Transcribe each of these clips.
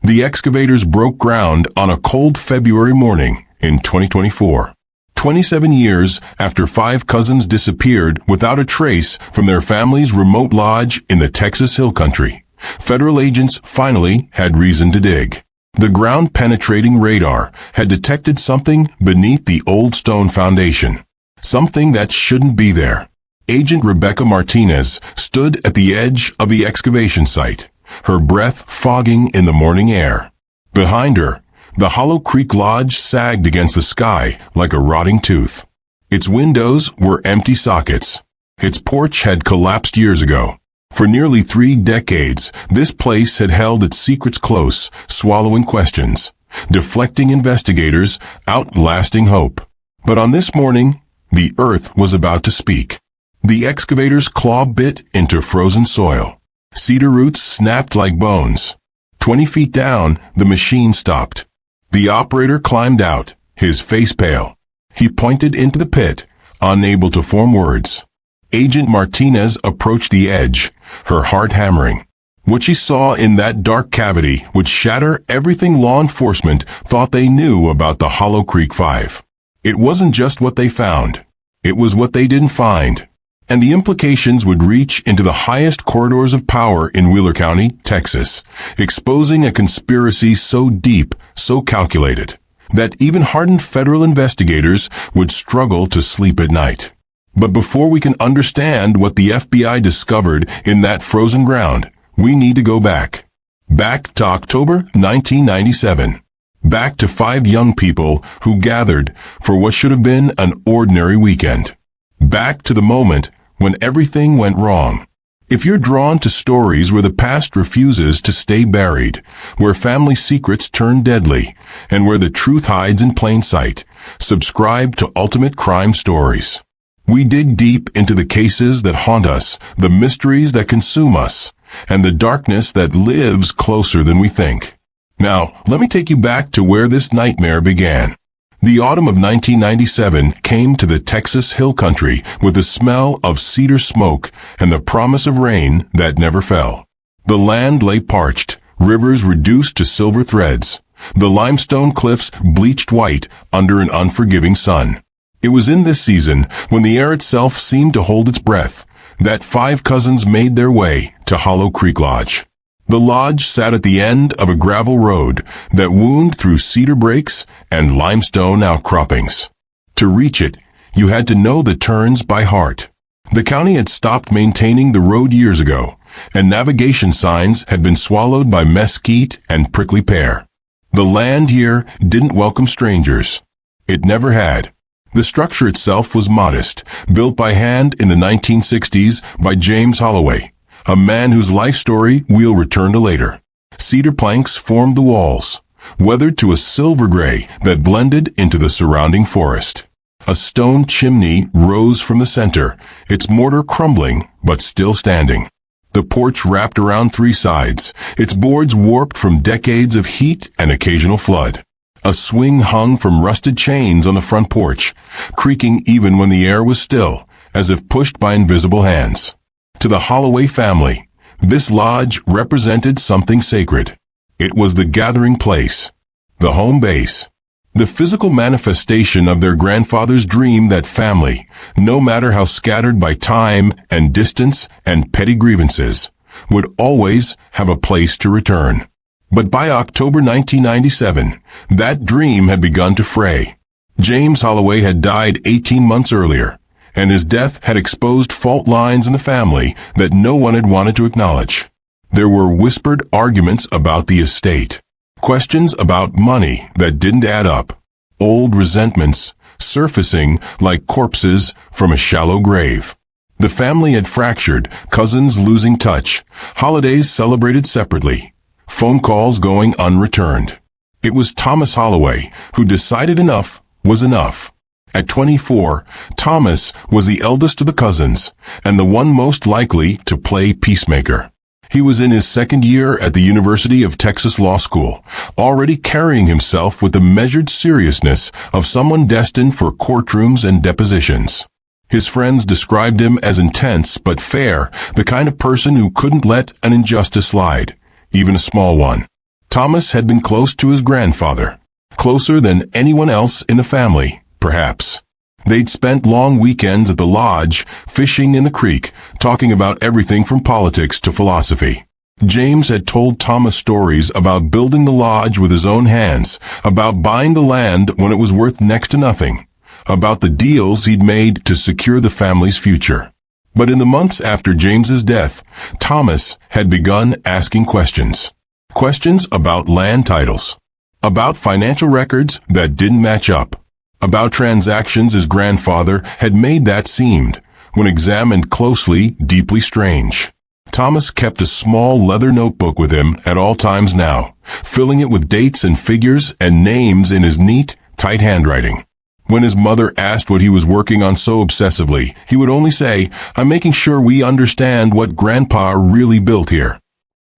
The excavators broke ground on a cold February morning in 2024. 27 years after 5 cousins disappeared without a trace from their family's remote lodge in the Texas Hill Country, federal agents finally had reason to dig. The ground-penetrating radar had detected something beneath the old stone foundation, something that shouldn't be there. Agent Rebecca Martinez stood at the edge of the excavation site, her breath fogging in the morning air. Behind her, the Hollow Creek Lodge sagged against the sky like a rotting tooth. Its windows were empty sockets. Its porch had collapsed years ago. For nearly 3 decades, this place had held its secrets close, swallowing questions, deflecting investigators, outlasting hope. But on this morning, the earth was about to speak. The excavator's claw bit into frozen soil. Cedar roots snapped like bones. 20 feet down, the machine stopped. The operator climbed out, his face pale. He pointed into the pit, unable to form words. Agent Martinez approached the edge, her heart hammering. What she saw in that dark cavity would shatter everything law enforcement thought they knew about the Hollow Creek Five. It wasn't just what they found. It was what they didn't find. And the implications would reach into the highest corridors of power in Wheeler County, Texas, exposing a conspiracy so deep, so calculated, that even hardened federal investigators would struggle to sleep at night. But before we can understand what the FBI discovered in that frozen ground, we need to go back. Back to October 1997. Back to 5 young people who gathered for what should have been an ordinary weekend. Back to the moment when everything went wrong. If you're drawn to stories where the past refuses to stay buried, where family secrets turn deadly, and where the truth hides in plain sight, subscribe to Ultimate Crime Stories. We dig deep into the cases that haunt us, the mysteries that consume us, and the darkness that lives closer than we think. Now, let me take you back to where this nightmare began. The autumn of 1997 came to the Texas Hill Country with the smell of cedar smoke and the promise of rain that never fell. The land lay parched, rivers reduced to silver threads, the limestone cliffs bleached white under an unforgiving sun. It was in this season, when the air itself seemed to hold its breath, that 5 cousins made their way to Hollow Creek Lodge. The lodge sat at the end of a gravel road that wound through cedar breaks and limestone outcroppings. To reach it, you had to know the turns by heart. The county had stopped maintaining the road years ago, and navigation signs had been swallowed by mesquite and prickly pear. The land here didn't welcome strangers. It never had. The structure itself was modest, built by hand in the 1960s by James Holloway, a man whose life story we'll return to later. Cedar planks formed the walls, weathered to a silver gray that blended into the surrounding forest. A stone chimney rose from the center, its mortar crumbling but still standing. The porch wrapped around 3 sides, its boards warped from decades of heat and occasional flood. A swing hung from rusted chains on the front porch, creaking even when the air was still, as if pushed by invisible hands. To the Holloway family, this lodge represented something sacred. It was the gathering place, the home base, the physical manifestation of their grandfather's dream that family, no matter how scattered by time and distance and petty grievances, would always have a place to return. But by October 1997, that dream had begun to fray. James Holloway had died 18 months earlier, and his death had exposed fault lines in the family that no one had wanted to acknowledge. There were whispered arguments about the estate, questions about money that didn't add up, old resentments surfacing like corpses from a shallow grave. The family had fractured, cousins losing touch, holidays celebrated separately, phone calls going unreturned. It was Thomas Holloway who decided enough was enough. At 24, Thomas was the eldest of the cousins, and the one most likely to play peacemaker. He was in his 2nd year at the University of Texas Law School, already carrying himself with the measured seriousness of someone destined for courtrooms and depositions. His friends described him as intense but fair, the kind of person who couldn't let an injustice slide, even a small one. Thomas had been close to his grandfather, closer than anyone else in the family, perhaps. They'd spent long weekends at the lodge, fishing in the creek, talking about everything from politics to philosophy. James had told Thomas stories about building the lodge with his own hands, about buying the land when it was worth next to nothing, about the deals he'd made to secure the family's future. But in the months after James's death, Thomas had begun asking questions. Questions about land titles, about financial records that didn't match up, about transactions his grandfather had made that seemed, when examined closely, deeply strange. Thomas kept a small leather notebook with him at all times now, filling it with dates and figures and names in his neat, tight handwriting. When his mother asked what he was working on so obsessively, he would only say, "I'm making sure we understand what Grandpa really built here."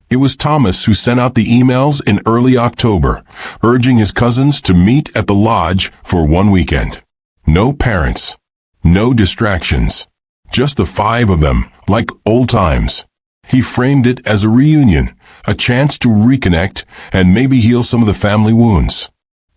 It was Thomas who sent out the emails in early October, urging his cousins to meet at the lodge for one weekend. No parents. No distractions. Just the five of them, like old times. He framed it as a reunion, a chance to reconnect and maybe heal some of the family wounds.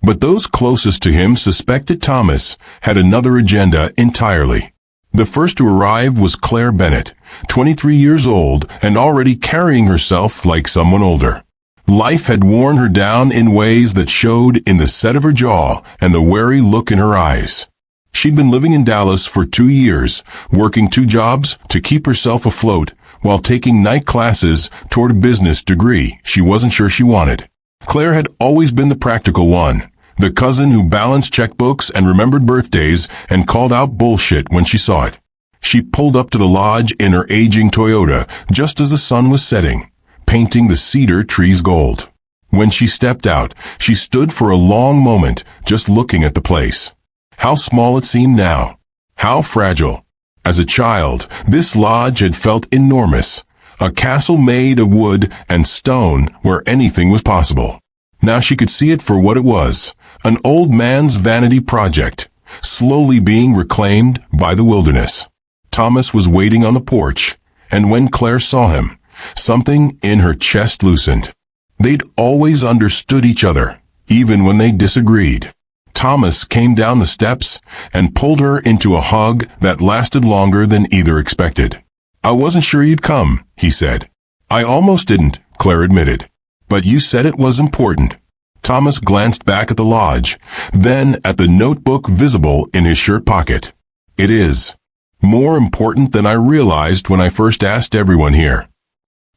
But those closest to him suspected Thomas had another agenda entirely. The first to arrive was Claire Bennett, 23 years old and already carrying herself like someone older. Life had worn her down in ways that showed in the set of her jaw and the wary look in her eyes. She'd been living in Dallas for 2 years, working 2 jobs to keep herself afloat while taking night classes toward a business degree she wasn't sure she wanted. Claire had always been the practical one, the cousin who balanced checkbooks and remembered birthdays and called out bullshit when she saw it. She pulled up to the lodge in her aging Toyota just as the sun was setting, painting the cedar trees gold. When she stepped out, she stood for a long moment just looking at the place. How small it seemed now. How fragile. As a child, this lodge had felt enormous, a castle made of wood and stone where anything was possible. Now she could see it for what it was, an old man's vanity project, slowly being reclaimed by the wilderness. Thomas was waiting on the porch, and when Claire saw him, something in her chest loosened. They'd always understood each other, even when they disagreed. Thomas came down the steps and pulled her into a hug that lasted longer than either expected. "I wasn't sure you'd come," he said. "I almost didn't," Claire admitted. "But you said it was important." Thomas glanced back at the lodge, then at the notebook visible in his shirt pocket. "It is. More important than I realized when I first asked everyone here."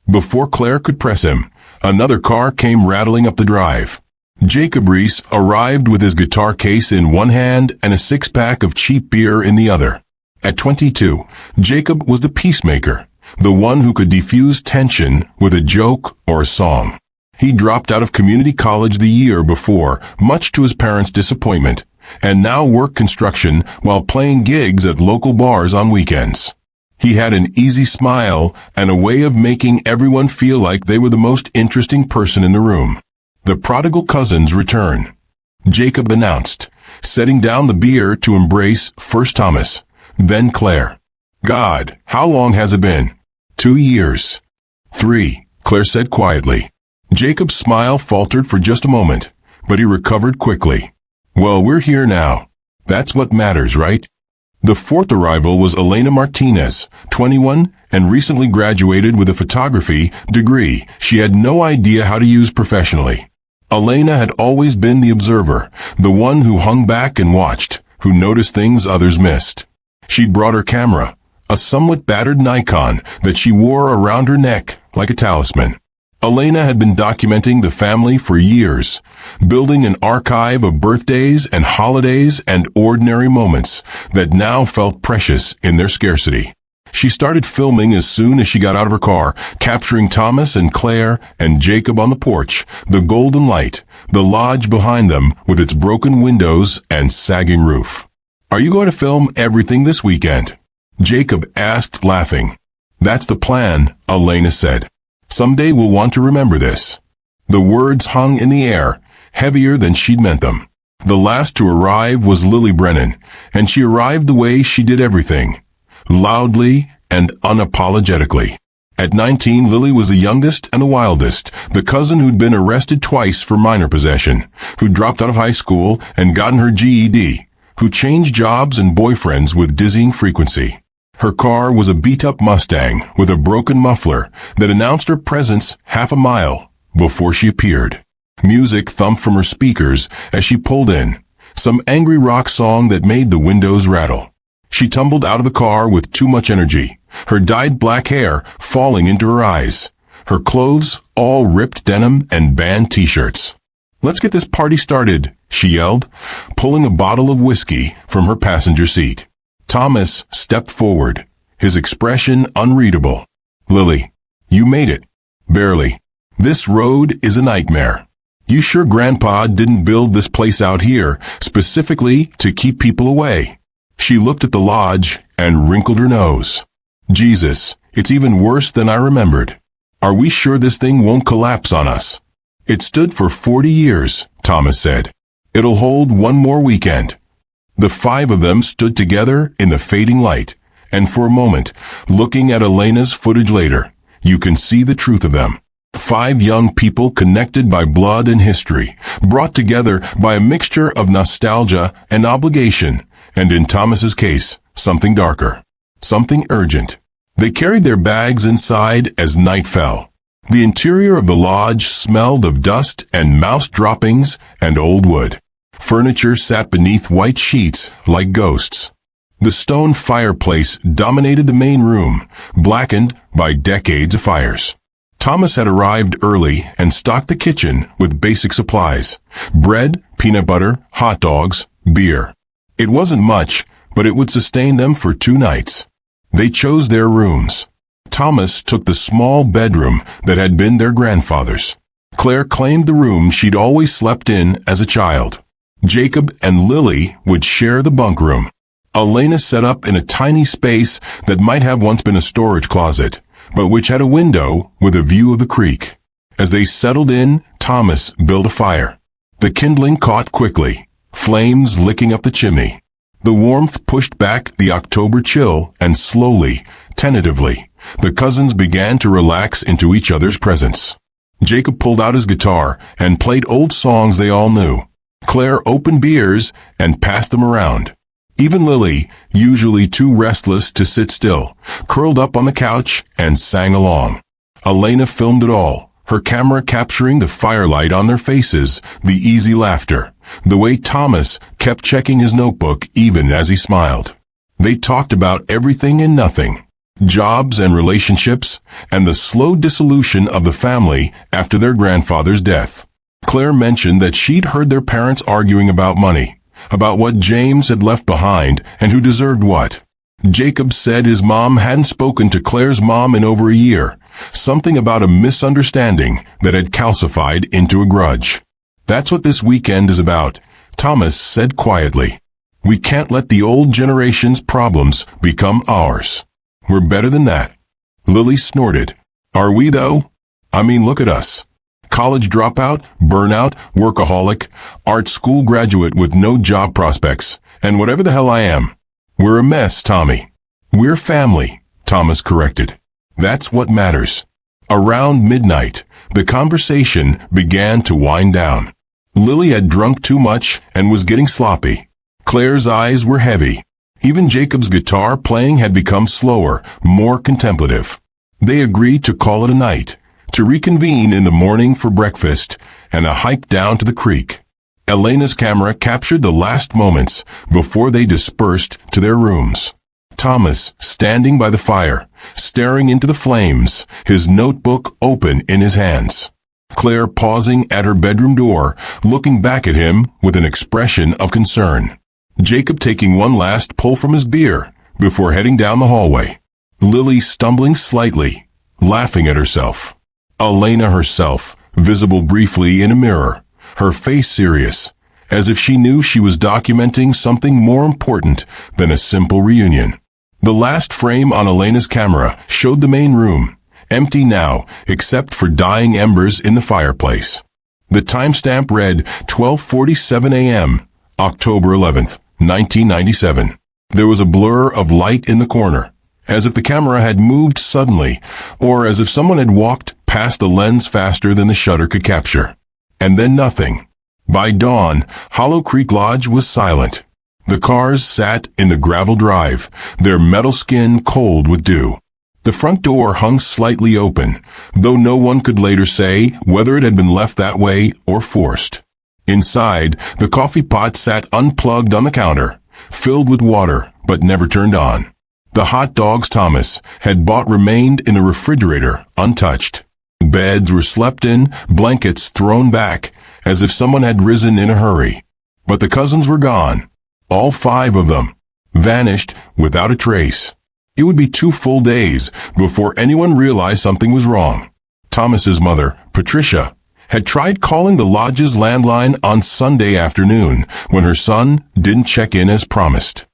Before Claire could press him, another car came rattling up the drive. Jacob Reese arrived with his guitar case in one hand and a 6-pack of cheap beer in the other. At 22, Jacob was the peacemaker, the one who could defuse tension with a joke or a song. He dropped out of community college the year before, much to his parents' disappointment, and now worked construction while playing gigs at local bars on weekends. He had an easy smile and a way of making everyone feel like they were the most interesting person in the room. The prodigal cousins return, Jacob announced, setting down the beer to embrace first Thomas, then Claire. "God, how long has it been?" 2 years. 3, Claire said quietly. Jacob's smile faltered for just a moment, but he recovered quickly. "Well, we're here now. That's what matters, right?" The fourth arrival was Elena Martinez, 21, and recently graduated with a photography degree she had no idea how to use professionally. Elena had always been the observer, the one who hung back and watched, who noticed things others missed. She'd brought her camera, a somewhat battered Nikon that she wore around her neck like a talisman. Elena had been documenting the family for years, building an archive of birthdays and holidays and ordinary moments that now felt precious in their scarcity. She started filming as soon as she got out of her car, capturing Thomas and Claire and Jacob on the porch, the golden light, the lodge behind them with its broken windows and sagging roof. "Are you going to film everything this weekend?" Jacob asked, laughing. "That's the plan," Elena said. "Someday we'll want to remember this." The words hung in the air, heavier than she'd meant them. The last to arrive was Lily Brennan, and she arrived the way she did everything, loudly and unapologetically. At 19, Lily was the youngest and the wildest, the cousin who'd been arrested twice for minor possession, who dropped out of high school and gotten her GED, who changed jobs and boyfriends with dizzying frequency. Her car was a beat-up Mustang with a broken muffler that announced her presence half a mile before she appeared. Music thumped from her speakers as she pulled in, some angry rock song that made the windows rattle. She tumbled out of the car with too much energy, her dyed black hair falling into her eyes, her clothes all ripped denim and band t-shirts. "Let's get this party started," she yelled, pulling a bottle of whiskey from her passenger seat. Thomas stepped forward, his expression unreadable. "Lily, you made it." "Barely. This road is a nightmare. You sure Grandpa didn't build this place out here specifically to keep people away?" She looked at the lodge and wrinkled her nose. "Jesus, it's even worse than I remembered. Are we sure this thing won't collapse on us?" "It stood for 40 years, Thomas said. "It'll hold one more weekend." The five of them stood together in the fading light, and for a moment, looking at Elena's footage later, you can see the truth of them. Five young people connected by blood and history, brought together by a mixture of nostalgia and obligation, and in Thomas's case, something darker, something urgent. They carried their bags inside as night fell. The interior of the lodge smelled of dust and mouse droppings and old wood. Furniture sat beneath white sheets like ghosts. The stone fireplace dominated the main room, blackened by decades of fires. Thomas had arrived early and stocked the kitchen with basic supplies: bread, peanut butter, hot dogs, beer. It wasn't much, but it would sustain them for 2 nights. They chose their rooms. Thomas took the small bedroom that had been their grandfather's. Claire claimed the room she'd always slept in as a child. Jacob and Lily would share the bunk room. Elena set up in a tiny space that might have once been a storage closet, but which had a window with a view of the creek. As they settled in, Thomas built a fire. The kindling caught quickly, flames licking up the chimney. The warmth pushed back the October chill, and slowly, tentatively, the cousins began to relax into each other's presence. Jacob pulled out his guitar and played old songs they all knew. Claire opened beers and passed them around. Even Lily, usually too restless to sit still, curled up on the couch and sang along. Elena filmed it all, her camera capturing the firelight on their faces, the easy laughter, the way Thomas kept checking his notebook even as he smiled. They talked about everything and nothing, jobs and relationships, and the slow dissolution of the family after their grandfather's death. Claire mentioned that she'd heard their parents arguing about money, about what James had left behind and who deserved what. Jacob said his mom hadn't spoken to Claire's mom in over a year, something about a misunderstanding that had calcified into a grudge. "That's what this weekend is about," Thomas said quietly. "We can't let the old generation's problems become ours. We're better than that." Lily snorted. "Are we, though? I mean, look at us. College dropout, burnout, workaholic, art school graduate with no job prospects, and whatever the hell I am. We're a mess, Tommy." "We're family," Thomas corrected. "That's what matters." Around midnight, the conversation began to wind down. Lily had drunk too much and was getting sloppy. Claire's eyes were heavy. Even Jacob's guitar playing had become slower, more contemplative. They agreed to call it a night, to reconvene in the morning for breakfast and a hike down to the creek. Elena's camera captured the last moments before they dispersed to their rooms. Thomas, standing by the fire, staring into the flames, his notebook open in his hands. Claire pausing at her bedroom door, looking back at him with an expression of concern. Jacob taking one last pull from his beer before heading down the hallway. Lily stumbling slightly, laughing at herself. Elena herself, visible briefly in a mirror, her face serious, as if she knew she was documenting something more important than a simple reunion. The last frame on Elena's camera showed the main room, empty now except for dying embers in the fireplace. The timestamp read 12:47 a.m., October 11th, 1997. There was a blur of light in the corner, as if the camera had moved suddenly, or as if someone had walked past the lens faster than the shutter could capture. And then nothing. By dawn, Hollow Creek Lodge was silent. The cars sat in the gravel drive, their metal skin cold with dew. The front door hung slightly open, though no one could later say whether it had been left that way or forced. Inside, the coffee pot sat unplugged on the counter, filled with water, but never turned on. The hot dogs Thomas had bought remained in the refrigerator, untouched. Beds were slept in, blankets thrown back, as if someone had risen in a hurry. But the cousins were gone. All 5 of them. Vanished without a trace. It would be 2 full days before anyone realized something was wrong. Thomas's mother, Patricia, had tried calling the lodge's landline on Sunday afternoon when her son didn't check in as promised.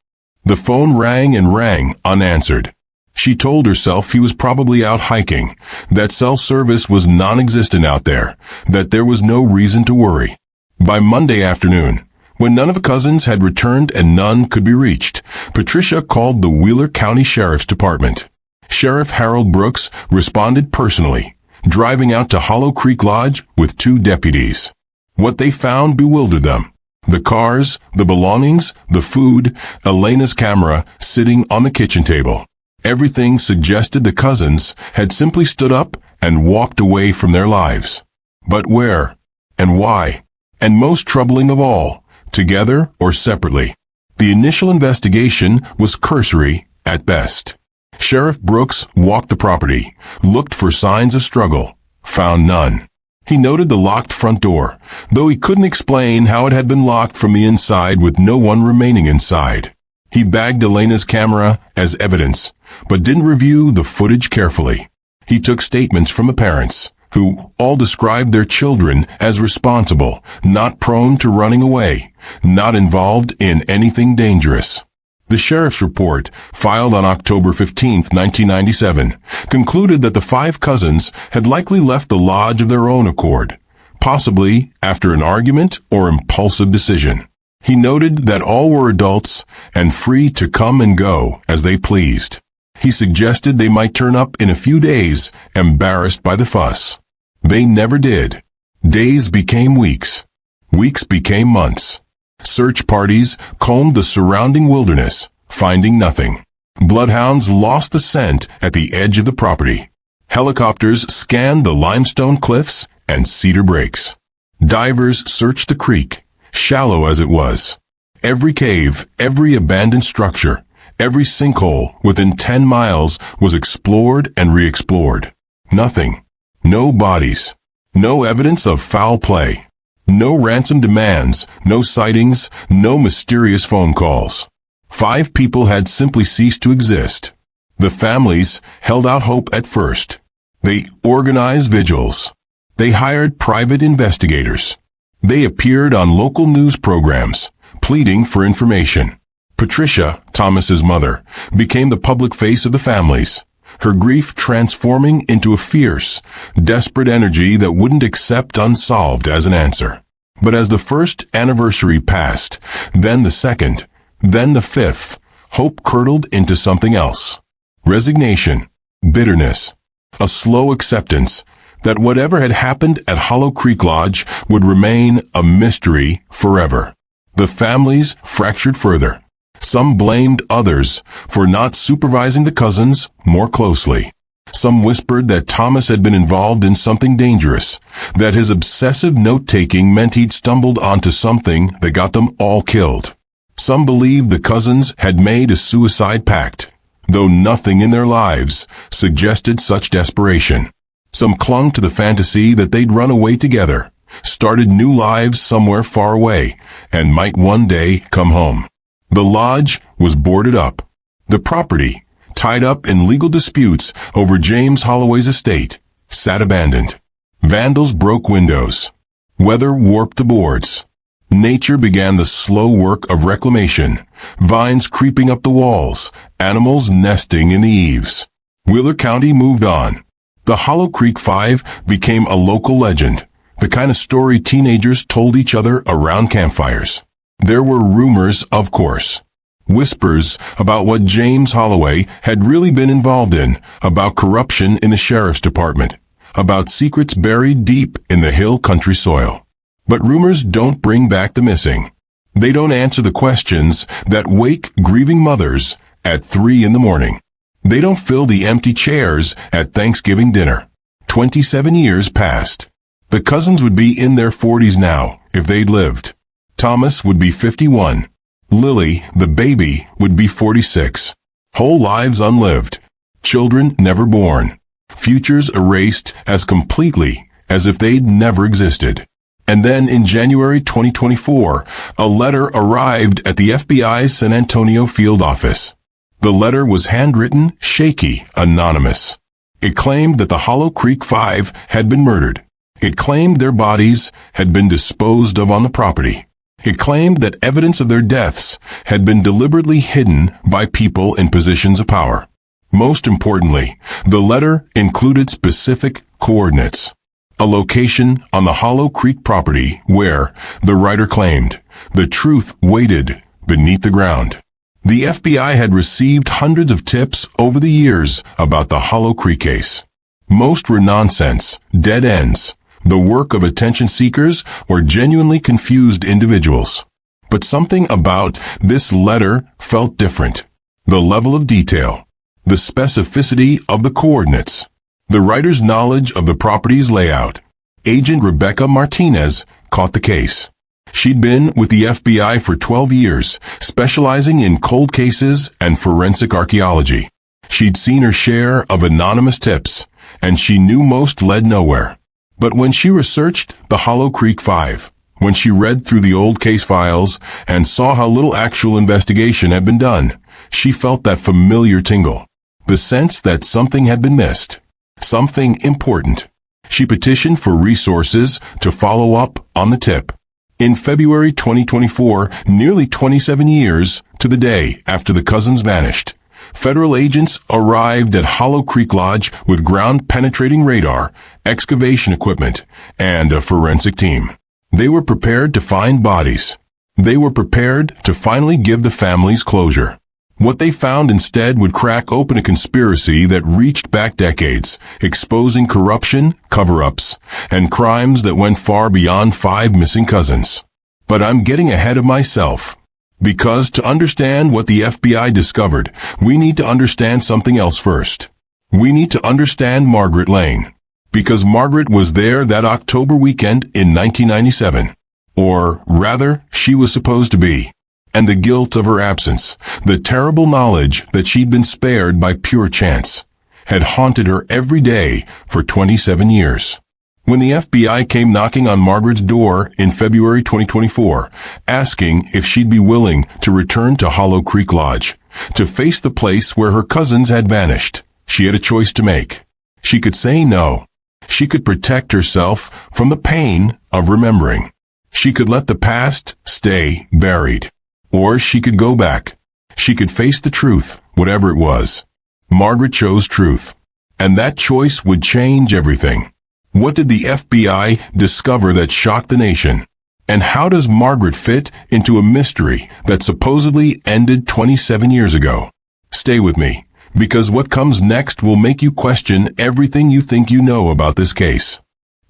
The phone rang and rang unanswered. She told herself he was probably out hiking, that cell service was non-existent out there, that there was no reason to worry. By Monday afternoon, when none of the cousins had returned and none could be reached, Patricia called the Wheeler County Sheriff's Department. Sheriff Harold Brooks responded personally, driving out to Hollow Creek Lodge with 2 deputies. What they found bewildered them. The cars, the belongings, the food, Elena's camera sitting on the kitchen table. Everything suggested the cousins had simply stood up and walked away from their lives. But where? And why? And most troubling of all, together or separately. The initial investigation was cursory at best. Sheriff Brooks walked the property, looked for signs of struggle, found none. He noted the locked front door, though he couldn't explain how it had been locked from the inside with no one remaining inside. He bagged Elena's camera as evidence, but didn't review the footage carefully. He took statements from the parents, who all described their children as responsible, not prone to running away, not involved in anything dangerous. The sheriff's report, filed on October 15, 1997, concluded that the 5 cousins had likely left the lodge of their own accord, possibly after an argument or impulsive decision. He noted that all were adults and free to come and go as they pleased. He suggested they might turn up in a few days, embarrassed by the fuss. They never did. Days became weeks. Weeks became months. Search parties combed the surrounding wilderness, finding nothing. Bloodhounds lost the scent at the edge of the property. Helicopters scanned the limestone cliffs and cedar breaks. Divers searched the creek, shallow as it was. Every cave, every abandoned structure, every sinkhole within 10 miles was explored and re-explored. Nothing. No bodies. No evidence of foul play. No ransom demands, no sightings, no mysterious phone calls. 5 people had simply ceased to exist. The families held out hope at first. They organized vigils. They hired private investigators. They appeared on local news programs, pleading for information. Patricia, Thomas's mother, became the public face of the families, her grief transforming into a fierce, desperate energy that wouldn't accept unsolved as an answer. But as the first anniversary passed, then the second, then the 5th, hope curdled into something else. Resignation, bitterness, a slow acceptance that whatever had happened at Hollow Creek Lodge would remain a mystery forever. The families fractured further. Some blamed others for not supervising the cousins more closely. Some whispered that Thomas had been involved in something dangerous, that his obsessive note-taking meant he'd stumbled onto something that got them all killed. Some believed the cousins had made a suicide pact, though nothing in their lives suggested such desperation. Some clung to the fantasy that they'd run away together, started new lives somewhere far away, and might one day come home. The lodge was boarded up. The property, tied up in legal disputes over James Holloway's estate, sat abandoned. Vandals broke windows. Weather warped the boards. Nature began the slow work of reclamation, vines creeping up the walls, animals nesting in the eaves. Wheeler County moved on. The Hollow Creek 5 became a local legend, the kind of story teenagers told each other around campfires. There were rumors, of course. Whispers about what James Holloway had really been involved in, about corruption in the sheriff's department, about secrets buried deep in the hill country soil. But rumors don't bring back the missing. They don't answer the questions that wake grieving mothers at 3 in the morning. They don't fill the empty chairs at Thanksgiving dinner. 27 years passed. The cousins would be in their 40s now, if they'd lived. Thomas would be 51. Lily, the baby, would be 46. Whole lives unlived. Children never born. Futures erased as completely as if they'd never existed. And then in January 2024, a letter arrived at the FBI's San Antonio field office. The letter was handwritten, shaky, anonymous. It claimed that the Hollow Creek Five had been murdered. It claimed their bodies had been disposed of on the property. It claimed that evidence of their deaths had been deliberately hidden by people in positions of power. Most importantly, the letter included specific coordinates. A location on the Hollow Creek property where, the writer claimed, the truth waited beneath the ground. The FBI had received hundreds of tips over the years about the Hollow Creek case. Most were nonsense, dead ends, the work of attention seekers or genuinely confused individuals. But something about this letter felt different. The level of detail, the specificity of the coordinates, the writer's knowledge of the property's layout. Agent Rebecca Martinez caught the case. She'd been with the FBI for 12 years, specializing in cold cases and forensic archaeology. She'd seen her share of anonymous tips, and she knew most led nowhere. But when she researched the Hollow Creek Five, when she read through the old case files and saw how little actual investigation had been done, she felt that familiar tingle, the sense that something had been missed, something important. She petitioned for resources to follow up on the tip. In February 2024, nearly 27 years to the day after the cousins vanished, federal agents arrived at Hollow Creek Lodge with ground-penetrating radar, excavation equipment, and a forensic team. They were prepared to find bodies. They were prepared to finally give the families closure. What they found instead would crack open a conspiracy that reached back decades, exposing corruption, cover-ups, and crimes that went far beyond 5 missing cousins. But I'm getting ahead of myself. Because to understand what the FBI discovered, we need to understand something else first. We need to understand Margaret Lane. Because Margaret was there that October weekend in 1997. Or, rather, she was supposed to be. And the guilt of her absence, the terrible knowledge that she'd been spared by pure chance, had haunted her every day for 27 years. When the FBI came knocking on Margaret's door in February 2024, asking if she'd be willing to return to Hollow Creek Lodge, to face the place where her cousins had vanished, she had a choice to make. She could say no. She could protect herself from the pain of remembering. She could let the past stay buried. Or she could go back. She could face the truth, whatever it was. Margaret chose truth. And that choice would change everything. What did the FBI discover that shocked the nation? And how does Margaret fit into a mystery that supposedly ended 27 years ago? Stay with me, because what comes next will make you question everything you think you know about this case.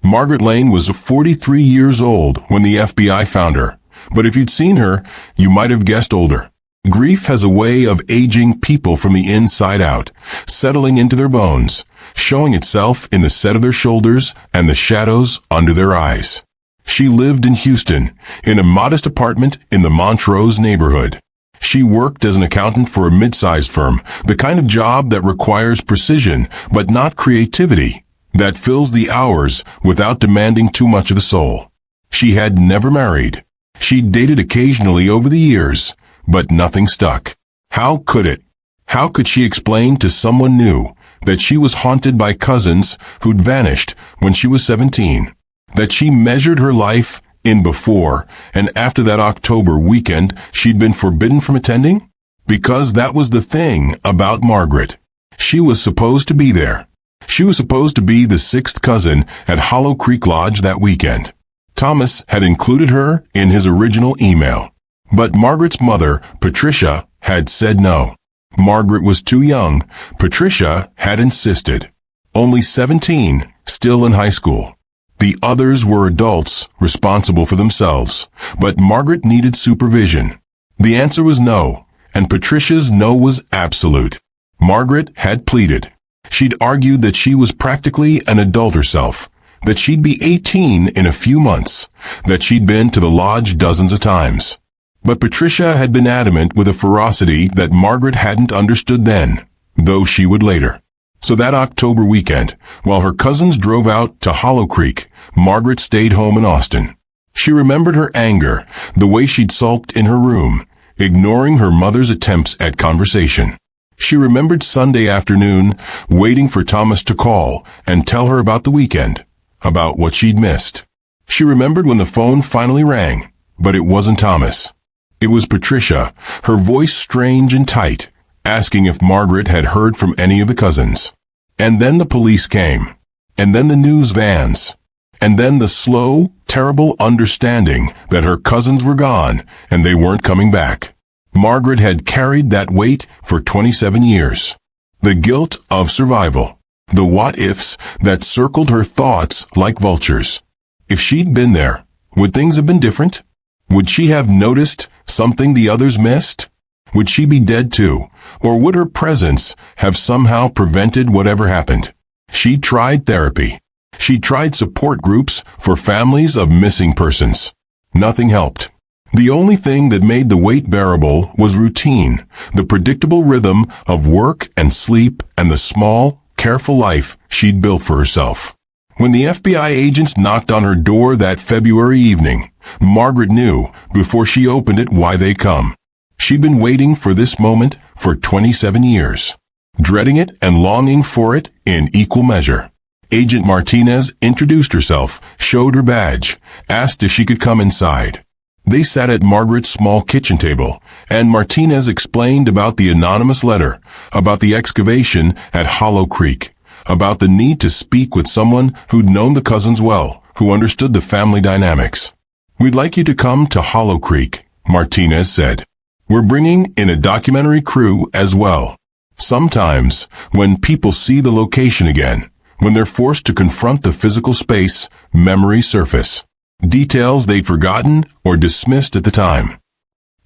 Margaret Lane was 43 years old when the FBI found her. But if you'd seen her, you might have guessed older. Grief has a way of aging people from the inside out, settling into their bones, showing itself in the set of their shoulders and the shadows under their eyes. She lived in Houston, in a modest apartment in the Montrose neighborhood. She worked as an accountant for a mid-sized firm, the kind of job that requires precision but not creativity, that fills the hours without demanding too much of the soul. She had never married. She dated occasionally over the years, but nothing stuck. How could it? How could she explain to someone new that she was haunted by cousins who'd vanished when she was 17? That she measured her life in before and after that October weekend she'd been forbidden from attending? Because that was the thing about Margaret. She was supposed to be there. She was supposed to be the 6th cousin at Hollow Creek Lodge that weekend. Thomas had included her in his original email. But Margaret's mother, Patricia, had said no. Margaret was too young. Patricia had insisted. Only 17, still in high school. The others were adults, responsible for themselves. But Margaret needed supervision. The answer was no, and Patricia's no was absolute. Margaret had pleaded. She'd argued that she was practically an adult herself, that she'd be 18 in a few months, that she'd been to the lodge dozens of times. But Patricia had been adamant with a ferocity that Margaret hadn't understood then, though she would later. So that October weekend, while her cousins drove out to Hollow Creek, Margaret stayed home in Austin. She remembered her anger, the way she'd sulked in her room, ignoring her mother's attempts at conversation. She remembered Sunday afternoon, waiting for Thomas to call and tell her about the weekend, about what she'd missed. She remembered when the phone finally rang, but it wasn't Thomas. It was Patricia, her voice strange and tight, asking if Margaret had heard from any of the cousins. And then the police came. And then the news vans. And then the slow, terrible understanding that her cousins were gone and they weren't coming back. Margaret had carried that weight for 27 years. The guilt of survival. The what-ifs that circled her thoughts like vultures. If she'd been there, would things have been different? Would she have noticed something the others missed? Would she be dead too? Or would her presence have somehow prevented whatever happened? She tried therapy. She tried support groups for families of missing persons. Nothing helped. The only thing that made the weight bearable was routine, the predictable rhythm of work and sleep and the small, careful life she'd built for herself. When the FBI agents knocked on her door that February evening, Margaret knew, before she opened it, why they'd come. She'd been waiting for this moment for 27 years, dreading it and longing for it in equal measure. Agent Martinez introduced herself, showed her badge, asked if she could come inside. They sat at Margaret's small kitchen table, and Martinez explained about the anonymous letter, about the excavation at Hollow Creek, about the need to speak with someone who'd known the cousins well, who understood the family dynamics. "We'd like you to come to Hollow Creek," Martinez said. "We're bringing in a documentary crew as well. Sometimes, when people see the location again, when they're forced to confront the physical space, memories surface. Details they'd forgotten or dismissed at the time."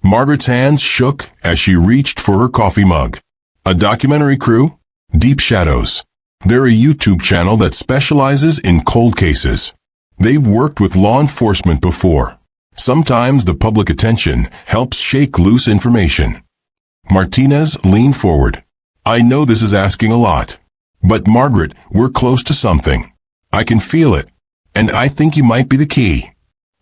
Margaret's hands shook as she reached for her coffee mug. A documentary crew? Deep Shadows. They're a YouTube channel that specializes in cold cases. They've worked with law enforcement before. Sometimes the public attention helps shake loose information. Martinez leaned forward. "I know this is asking a lot. But Margaret, we're close to something. I can feel it. And I think you might be the key."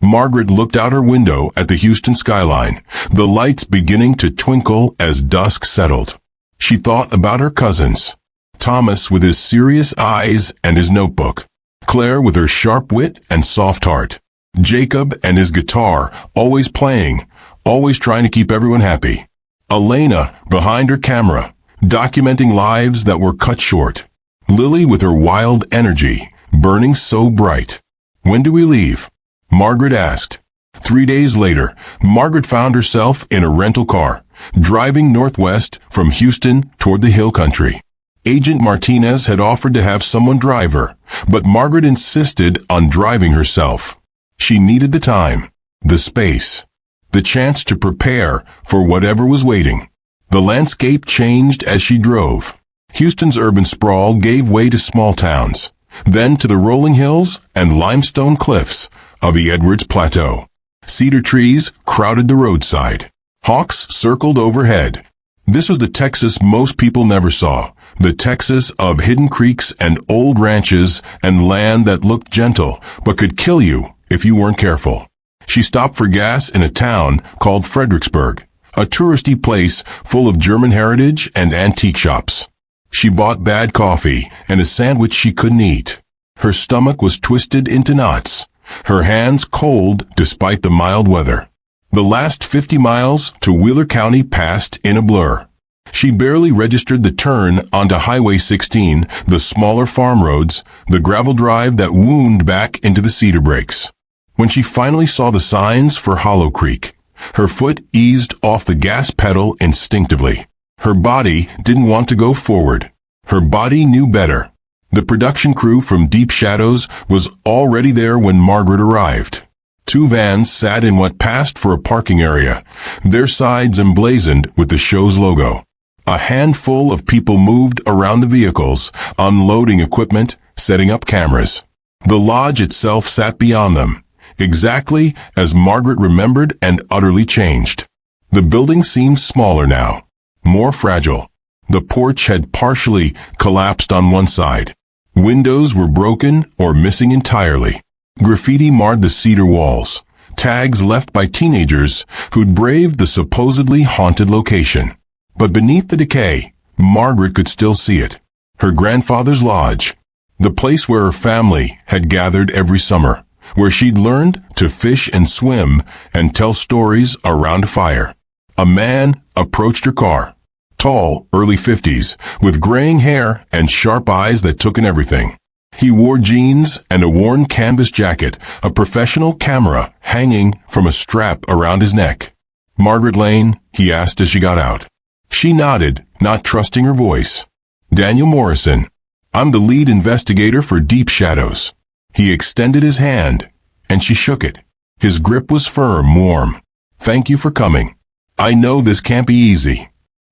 Margaret looked out her window at the Houston skyline, the lights beginning to twinkle as dusk settled. She thought about her cousins. Thomas with his serious eyes and his notebook. Claire with her sharp wit and soft heart. Jacob and his guitar, always playing, always trying to keep everyone happy. Elena behind her camera, documenting lives that were cut short. Lily with her wild energy, burning so bright. "When do we leave?" Margaret asked. 3 days later, Margaret found herself in a rental car, driving northwest from Houston toward the hill country. Agent Martinez had offered to have someone drive her, but Margaret insisted on driving herself. She needed the time, the space, the chance to prepare for whatever was waiting. The landscape changed as she drove. Houston's urban sprawl gave way to small towns, then to the rolling hills and limestone cliffs of the Edwards Plateau. Cedar trees crowded the roadside. Hawks circled overhead. This was the Texas most people never saw, the Texas of hidden creeks and old ranches and land that looked gentle but could kill you if you weren't careful. She stopped for gas in a town called Fredericksburg, a touristy place full of German heritage and antique shops. She bought bad coffee and a sandwich she couldn't eat. Her stomach was twisted into knots, her hands cold despite the mild weather. The last 50 miles to Wheeler County passed in a blur. She barely registered the turn onto Highway 16, the smaller farm roads, the gravel drive that wound back into the cedar breaks. When she finally saw the signs for Hollow Creek, Her foot eased off the gas pedal instinctively. Her body didn't want to go forward. Her body knew better. The production crew from Deep Shadows was already there when Margaret arrived. 2 vans sat in what passed for a parking area, their sides emblazoned with the show's logo. A handful of people moved around the vehicles, unloading equipment, setting up cameras. The lodge itself sat beyond them, exactly as Margaret remembered, and utterly changed. The building seemed smaller now, more fragile. The porch had partially collapsed on one side. Windows were broken or missing entirely. Graffiti marred the cedar walls, tags left by teenagers who'd braved the supposedly haunted location. But beneath the decay, Margaret could still see it. Her grandfather's lodge, the place where her family had gathered every summer, where she'd learned to fish and swim and tell stories around a fire. A man approached her car, tall, early 50s, with graying hair and sharp eyes that took in everything. He wore jeans and a worn canvas jacket, a professional camera hanging from a strap around his neck. "Margaret Lane?" he asked as she got out. She nodded, not trusting her voice. "Daniel Morrison. I'm the lead investigator for Deep Shadows." He extended his hand, and she shook it. His grip was firm, warm. "Thank you for coming. I know this can't be easy."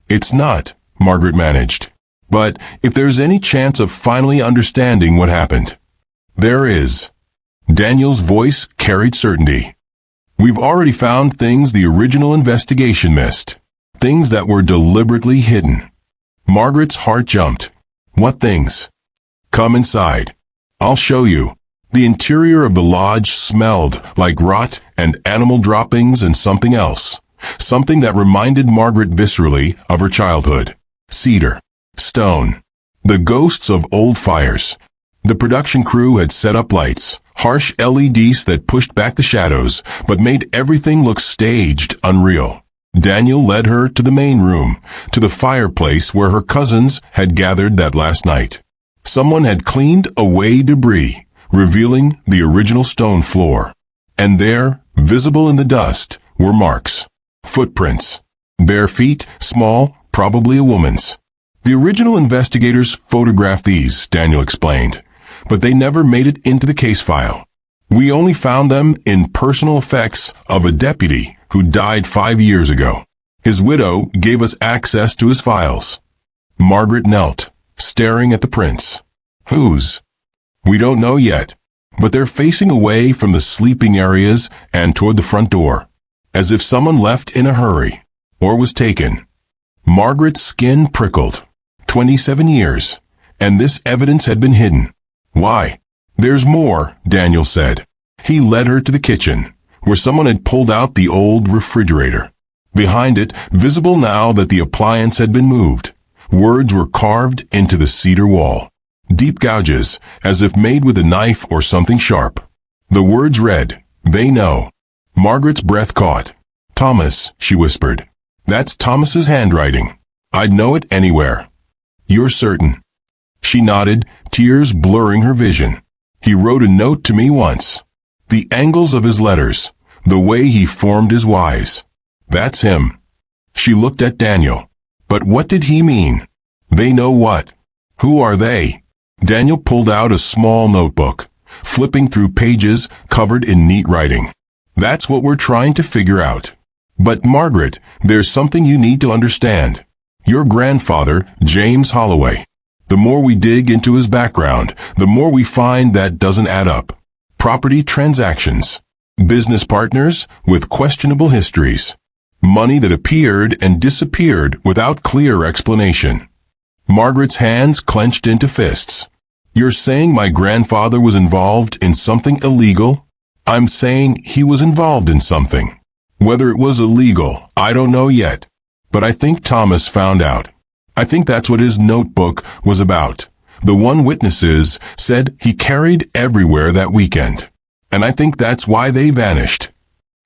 "It's not," Margaret managed. "But if there's any chance of finally understanding what happened." "There is." Daniel's voice carried certainty. "We've already found things the original investigation missed. Things that were deliberately hidden." Margaret's heart jumped. "What things?" "Come inside. I'll show you." The interior of the lodge smelled like rot and animal droppings and something else. Something that reminded Margaret viscerally of her childhood. Cedar. Stone. The ghosts of old fires. The production crew had set up lights, harsh LEDs that pushed back the shadows, but made everything look staged, unreal. Daniel led her to the main room, to the fireplace where her cousins had gathered that last night. Someone had cleaned away debris, revealing the original stone floor. And there, visible in the dust, were marks. Footprints. Bare feet, small, probably a woman's. The original investigators photographed these, Daniel explained, but they never made it into the case file. We only found them in personal effects of a deputy who died 5 years ago. His widow gave us access to his files. Margaret knelt, staring at the prints. Whose? We don't know yet, but they're facing away from the sleeping areas and toward the front door, as if someone left in a hurry, or was taken. Margaret's skin prickled. 27 years, and this evidence had been hidden. Why? "There's more," Daniel said. He led her to the kitchen, where someone had pulled out the old refrigerator. Behind it, visible now that the appliance had been moved, words were carved into the cedar wall. Deep gouges, as if made with a knife or something sharp. The words read, "They know." Margaret's breath caught. "Thomas," she whispered. "That's Thomas's handwriting. I'd know it anywhere." "You're certain?" She nodded, tears blurring her vision. "He wrote a note to me once. The angles of his letters, the way he formed his Ys. That's him." She looked at Daniel. "But what did he mean?" "They know what?" "Who are they?" Daniel pulled out a small notebook, flipping through pages covered in neat writing. "That's what we're trying to figure out. But Margaret, there's something you need to understand. Your grandfather, James Holloway. The more we dig into his background, the more we find that doesn't add up. Property transactions. Business partners with questionable histories. Money that appeared and disappeared without clear explanation." Margaret's hands clenched into fists. "You're saying my grandfather was involved in something illegal?" "I'm saying he was involved in something. Whether it was illegal, I don't know yet. But I think Thomas found out. I think that's what his notebook was about. The one witnesses said he carried everywhere that weekend. And I think that's why they vanished."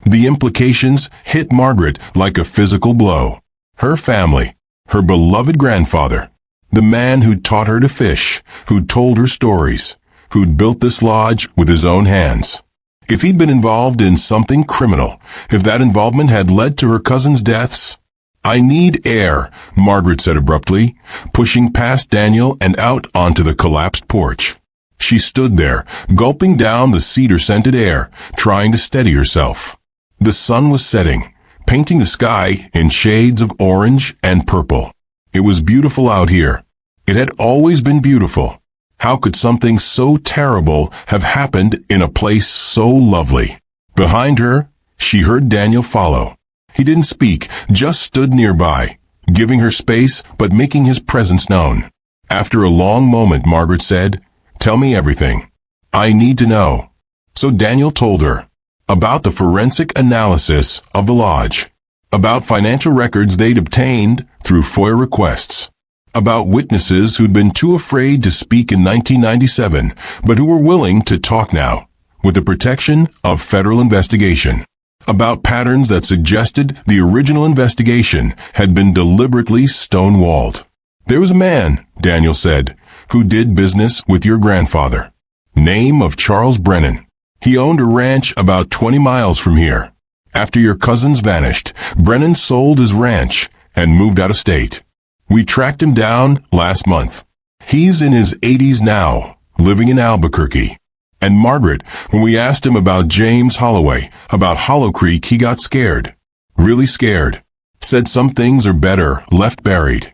The implications hit Margaret like a physical blow. Her family, her beloved grandfather, the man who'd taught her to fish, who'd told her stories, who'd built this lodge with his own hands. If he'd been involved in something criminal, if that involvement had led to her cousin's deaths? "I need air," Margaret said abruptly, pushing past Daniel and out onto the collapsed porch. She stood there, gulping down the cedar-scented air, trying to steady herself. The sun was setting, painting the sky in shades of orange and purple. It was beautiful out here. It had always been beautiful. How could something so terrible have happened in a place so lovely? Behind her, she heard Daniel follow. He didn't speak, just stood nearby, giving her space but making his presence known. After a long moment, Margaret said, "Tell me everything. I need to know." So Daniel told her about the forensic analysis of the lodge, about financial records they'd obtained through FOIA requests, about witnesses who'd been too afraid to speak in 1997, but who were willing to talk now, with the protection of federal investigation, about patterns that suggested the original investigation had been deliberately stonewalled. "There was a man," Daniel said, "who did business with your grandfather. Name of Charles Brennan. He owned a ranch about 20 miles from here. After your cousins vanished, Brennan sold his ranch and moved out of state. We tracked him down last month. He's in his 80s now, living in Albuquerque." And Margaret, when we asked him about James Holloway, about Hollow Creek, he got scared. Really scared. Said some things are better left buried.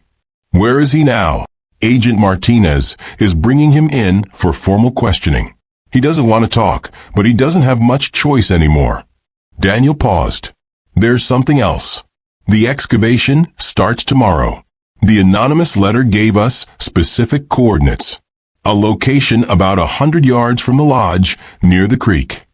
Where is he now? Agent Martinez is bringing him in for formal questioning. He doesn't want to talk, but he doesn't have much choice anymore. Daniel paused. "There's something else. The excavation starts tomorrow. The anonymous letter gave us specific coordinates. A location about 100 yards from the lodge near the creek."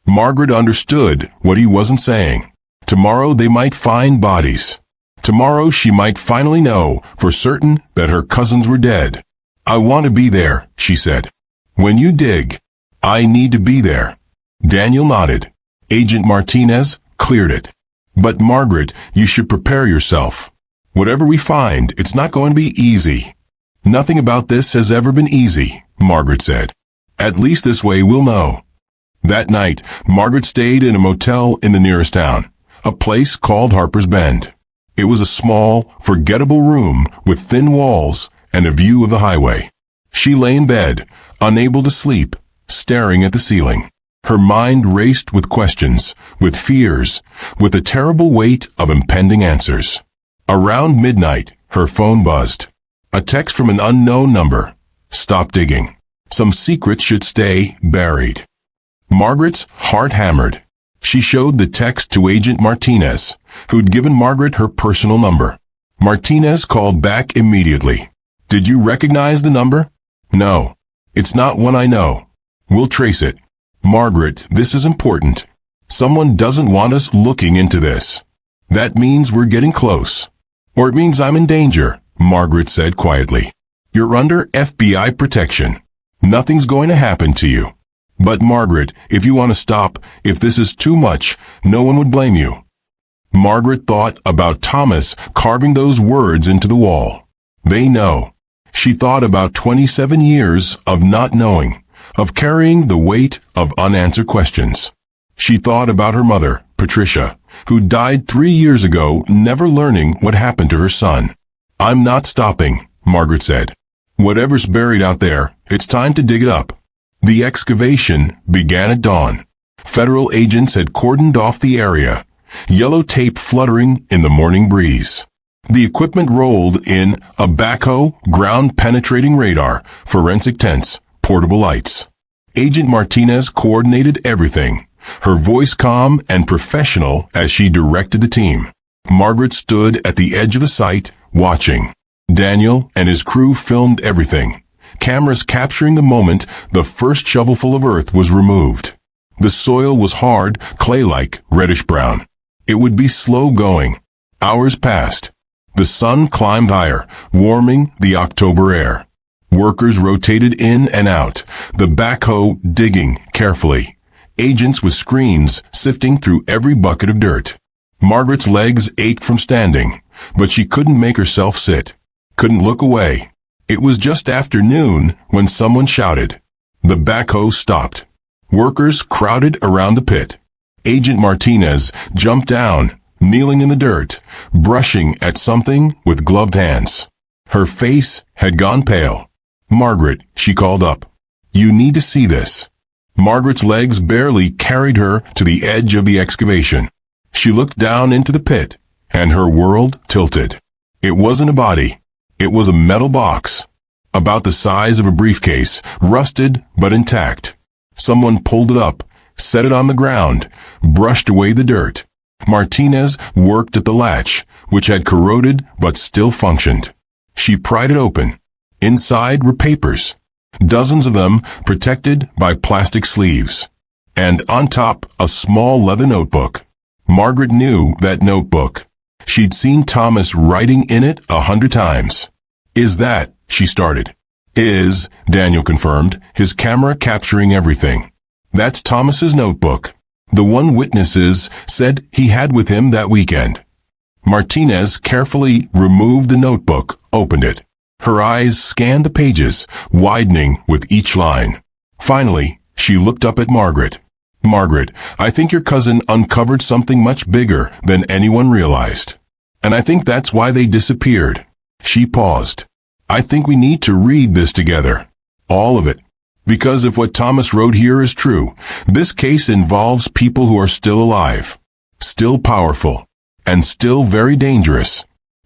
Margaret understood what he wasn't saying. Tomorrow they might find bodies. Tomorrow she might finally know for certain that her cousins were dead. "I want to be there," she said. "When you dig, I need to be there." Daniel nodded. Agent Martinez cleared it. "But Margaret, you should prepare yourself. Whatever we find, it's not going to be easy." "Nothing about this has ever been easy," Margaret said. "At least this way we'll know." That night, Margaret stayed in a motel in the nearest town, a place called Harper's Bend. It was a small, forgettable room with thin walls and a view of the highway. She lay in bed, unable to sleep, staring at the ceiling. Her mind raced with questions, with fears, with the terrible weight of impending answers. Around midnight, her phone buzzed. A text from an unknown number. "Stop digging. Some secrets should stay buried." Margaret's heart hammered. She showed the text to Agent Martinez, who'd given Margaret her personal number. Martinez called back immediately. "Did you recognize the number?" "No. It's not one I know. We'll trace it." "Margaret, this is important. Someone doesn't want us looking into this. That means we're getting close. Or it means I'm in danger," Margaret said quietly. "You're under FBI protection. Nothing's going to happen to you. But Margaret, if you want to stop, if this is too much, no one would blame you." Margaret thought about Thomas carving those words into the wall. "They know." She thought about 27 years of not knowing, of carrying the weight of unanswered questions. She thought about her mother, Patricia, who died 3 years ago, never learning what happened to her son. "I'm not stopping," Margaret said. "Whatever's buried out there, it's time to dig it up." The excavation began at dawn. Federal agents had cordoned off the area, yellow tape fluttering in the morning breeze. The equipment rolled in: a backhoe, ground-penetrating radar, forensic tents, portable lights. Agent Martinez coordinated everything, her voice calm and professional as she directed the team. Margaret stood at the edge of the site, watching. Daniel and his crew filmed everything, cameras capturing the moment the first shovelful of earth was removed. The soil was hard, clay-like, reddish-brown. It would be slow going. Hours passed. The sun climbed higher, warming the October air. Workers rotated in and out, the backhoe digging carefully. Agents with screens sifting through every bucket of dirt. Margaret's legs ached from standing, but she couldn't make herself sit. Couldn't look away. It was just after noon when someone shouted. The backhoe stopped. Workers crowded around the pit. Agent Martinez jumped down, kneeling in the dirt, brushing at something with gloved hands. Her face had gone pale. "Margaret," she called up. "You need to see this." Margaret's legs barely carried her to the edge of the excavation. She looked down into the pit, and her world tilted. It wasn't a body. It was a metal box, about the size of a briefcase, rusted but intact. Someone pulled it up, set it on the ground, brushed away the dirt. Martinez worked at the latch, which had corroded but still functioned. She pried it open. Inside were papers, dozens of them protected by plastic sleeves. And on top, a small leather notebook. Margaret knew that notebook. She'd seen Thomas writing in it 100 times. "Is that," she started. "Is," Daniel confirmed, his camera capturing everything. "That's Thomas's notebook. The one witnesses said he had with him that weekend." Martinez carefully removed the notebook, opened it. Her eyes scanned the pages, widening with each line. Finally, she looked up at Margaret. "Margaret, I think your cousin uncovered something much bigger than anyone realized. And I think that's why they disappeared." She paused. "I think we need to read this together. All of it. Because if what Thomas wrote here is true, this case involves people who are still alive, still powerful, and still very dangerous.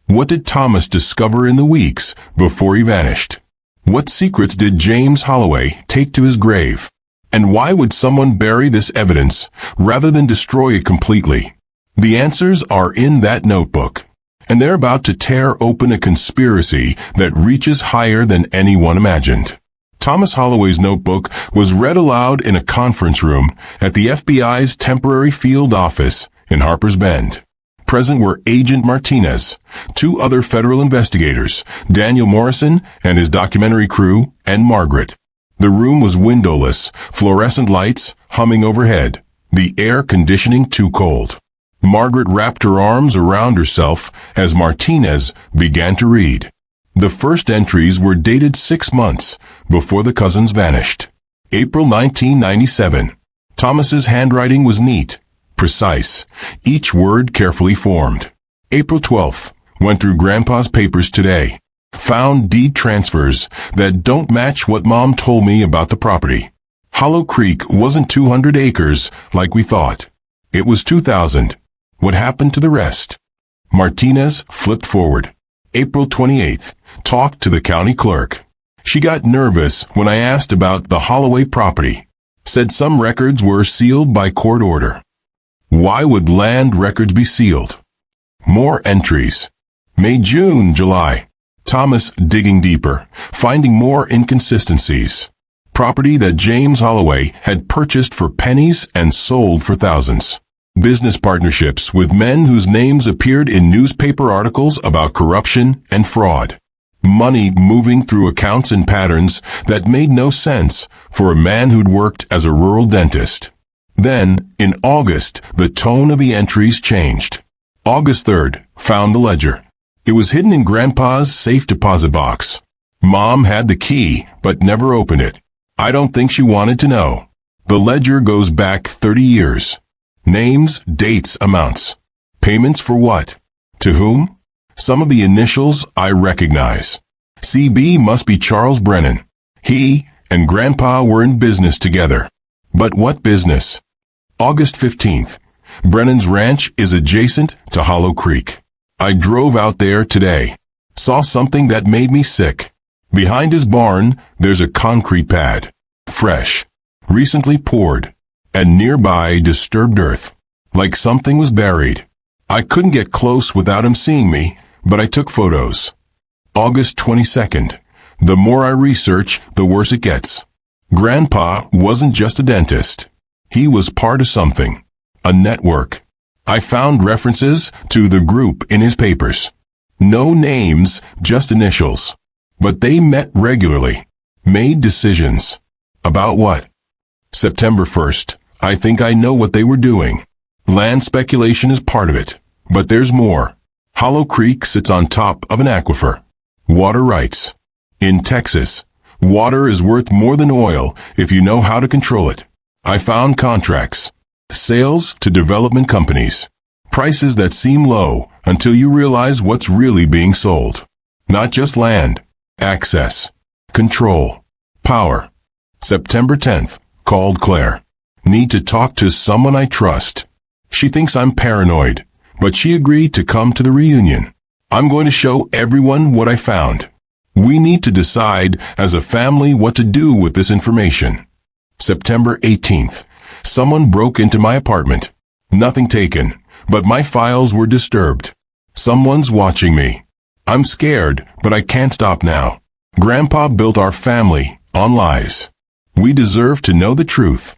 What did Thomas discover in the weeks before he vanished? What secrets did James Holloway take to his grave? And why would someone bury this evidence rather than destroy it completely? The answers are in that notebook. And they're about to tear open a conspiracy that reaches higher than anyone imagined." Thomas Holloway's notebook was read aloud in a conference room at the FBI's temporary field office in Harper's Bend. Present were Agent Martinez, 2 other federal investigators, Daniel Morrison and his documentary crew, and Margaret. The room was windowless, fluorescent lights humming overhead, the air conditioning too cold. Margaret wrapped her arms around herself as Martinez began to read. The first entries were dated 6 months before the cousins vanished. April 1997. Thomas's handwriting was neat, precise, each word carefully formed. April 12th. Went through Grandpa's papers today. Found deed transfers that don't match what Mom told me about the property. Hollow Creek wasn't 200 acres like we thought. It was 2,000. What happened to the rest? Martinez flipped forward. April 28th. Talked to the county clerk. She got nervous when I asked about the Holloway property. Said some records were sealed by court order. Why would land records be sealed? More entries. May, June, July. Thomas digging deeper, finding more inconsistencies. Property that James Holloway had purchased for pennies and sold for thousands. Business partnerships with men whose names appeared in newspaper articles about corruption and fraud. Money moving through accounts and patterns that made no sense for a man who'd worked as a rural dentist. Then, in August, the tone of the entries changed. August 3rd, found the ledger. It was hidden in Grandpa's safe deposit box. Mom had the key, but never opened it. I don't think she wanted to know. The ledger goes back 30 years. Names, dates, amounts. Payments for what? To whom? Some of the initials I recognize. CB must be Charles Brennan. He and Grandpa were in business together. But what business? August 15th. Brennan's ranch is adjacent to Hollow Creek. I drove out there today. Saw something that made me sick. Behind his barn, there's a concrete pad. Fresh. Recently poured. And nearby disturbed earth. Like something was buried. I couldn't get close without him seeing me, but I took photos. August 22nd. The more I research, the worse it gets. Grandpa wasn't just a dentist. He was part of something. A network. I found references to the group in his papers. No names, just initials. But they met regularly. Made decisions. About what? September 1st. I think I know what they were doing. Land speculation is part of it. But there's more. Hollow Creek sits on top of an aquifer. Water rights. In Texas, water is worth more than oil if you know how to control it. I found contracts. Sales to development companies. Prices that seem low until you realize what's really being sold. Not just land. Access. Control. Power. September 10th. Called Claire. Need to talk to someone I trust. She thinks I'm paranoid, but she agreed to come to the reunion. I'm going to show everyone what I found. We need to decide as a family what to do with this information. September 18th. Someone broke into my apartment. Nothing taken, but my files were disturbed. Someone's watching me. I'm scared, but I can't stop now. Grandpa built our family on lies. We deserve to know the truth.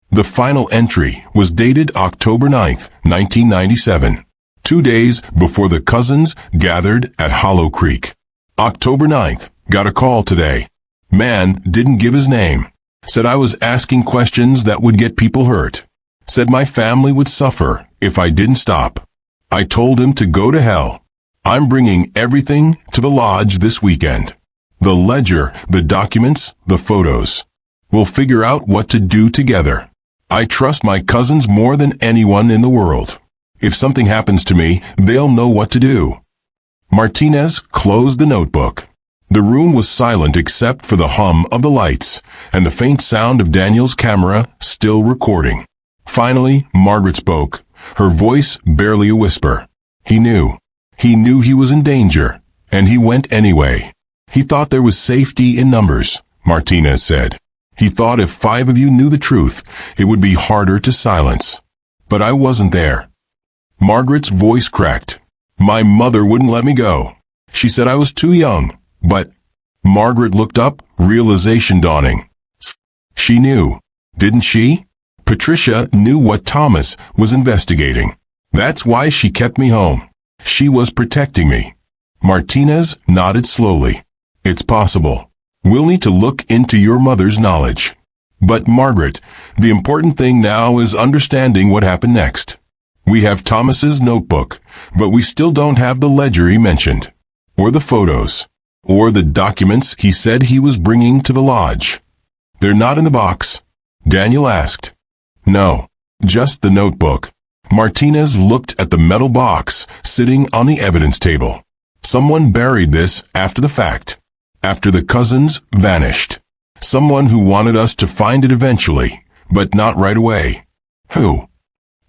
The final entry was dated October 9th, 1997, 2 days before the cousins gathered at Hollow Creek. October 9th, got a call today. Man didn't give his name. Said I was asking questions that would get people hurt. Said my family would suffer if I didn't stop. I told him to go to hell. I'm bringing everything to the lodge this weekend. The ledger, the documents, the photos. We'll figure out what to do together. I trust my cousins more than anyone in the world. If something happens to me, they'll know what to do. Martinez closed the notebook. The room was silent except for the hum of the lights and the faint sound of Daniel's camera still recording. Finally, Margaret spoke, her voice barely a whisper. He knew. He knew he was in danger, and he went anyway. He thought there was safety in numbers, Martinez said. He thought if 5 of you knew the truth, it would be harder to silence. But I wasn't there. Margaret's voice cracked. My mother wouldn't let me go. She said I was too young, but... Margaret looked up, realization dawning. She knew, didn't she? Patricia knew what Thomas was investigating. That's why she kept me home. She was protecting me. Martinez nodded slowly. It's possible. We'll need to look into your mother's knowledge. But Margaret, the important thing now is understanding what happened next. We have Thomas's notebook, but we still don't have the ledger he mentioned, or the photos, or the documents he said he was bringing to the lodge. They're not in the box? Daniel asked. No, just the notebook. Martinez looked at the metal box sitting on the evidence table. Someone buried this after the fact, after the cousins vanished. Someone who wanted us to find it eventually, but not right away. Who?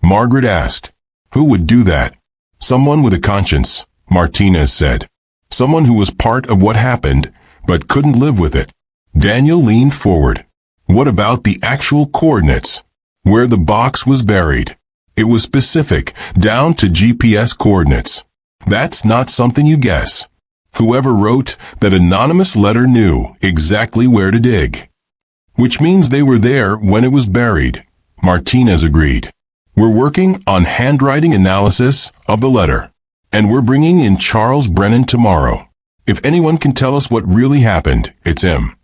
Margaret asked. Who would do that? Someone with a conscience, Martinez said. Someone who was part of what happened, but couldn't live with it. Daniel leaned forward. What about the actual coordinates? Where the box was buried. It was specific, down to GPS coordinates. That's not something you guess. Whoever wrote that anonymous letter knew exactly where to dig. Which means they were there when it was buried, Martinez agreed. We're working on handwriting analysis of the letter. And we're bringing in Charles Brennan tomorrow. If anyone can tell us what really happened, it's him.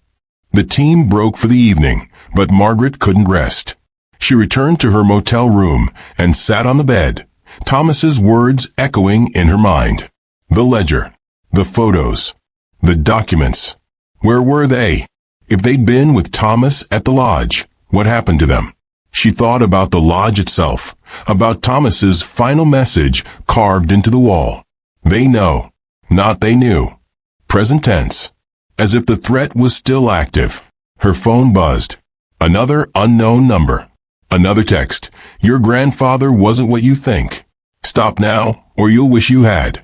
The team broke for the evening, but Margaret couldn't rest. She returned to her motel room and sat on the bed, Thomas's words echoing in her mind. The ledger, the photos, the documents. Where were they? If they'd been with Thomas at the lodge, what happened to them? She thought about the lodge itself, about Thomas's final message carved into the wall. They know, not they knew. Present tense. As if the threat was still active. Her phone buzzed. Another unknown number. Another text. Your grandfather wasn't what you think. Stop now, or you'll wish you had.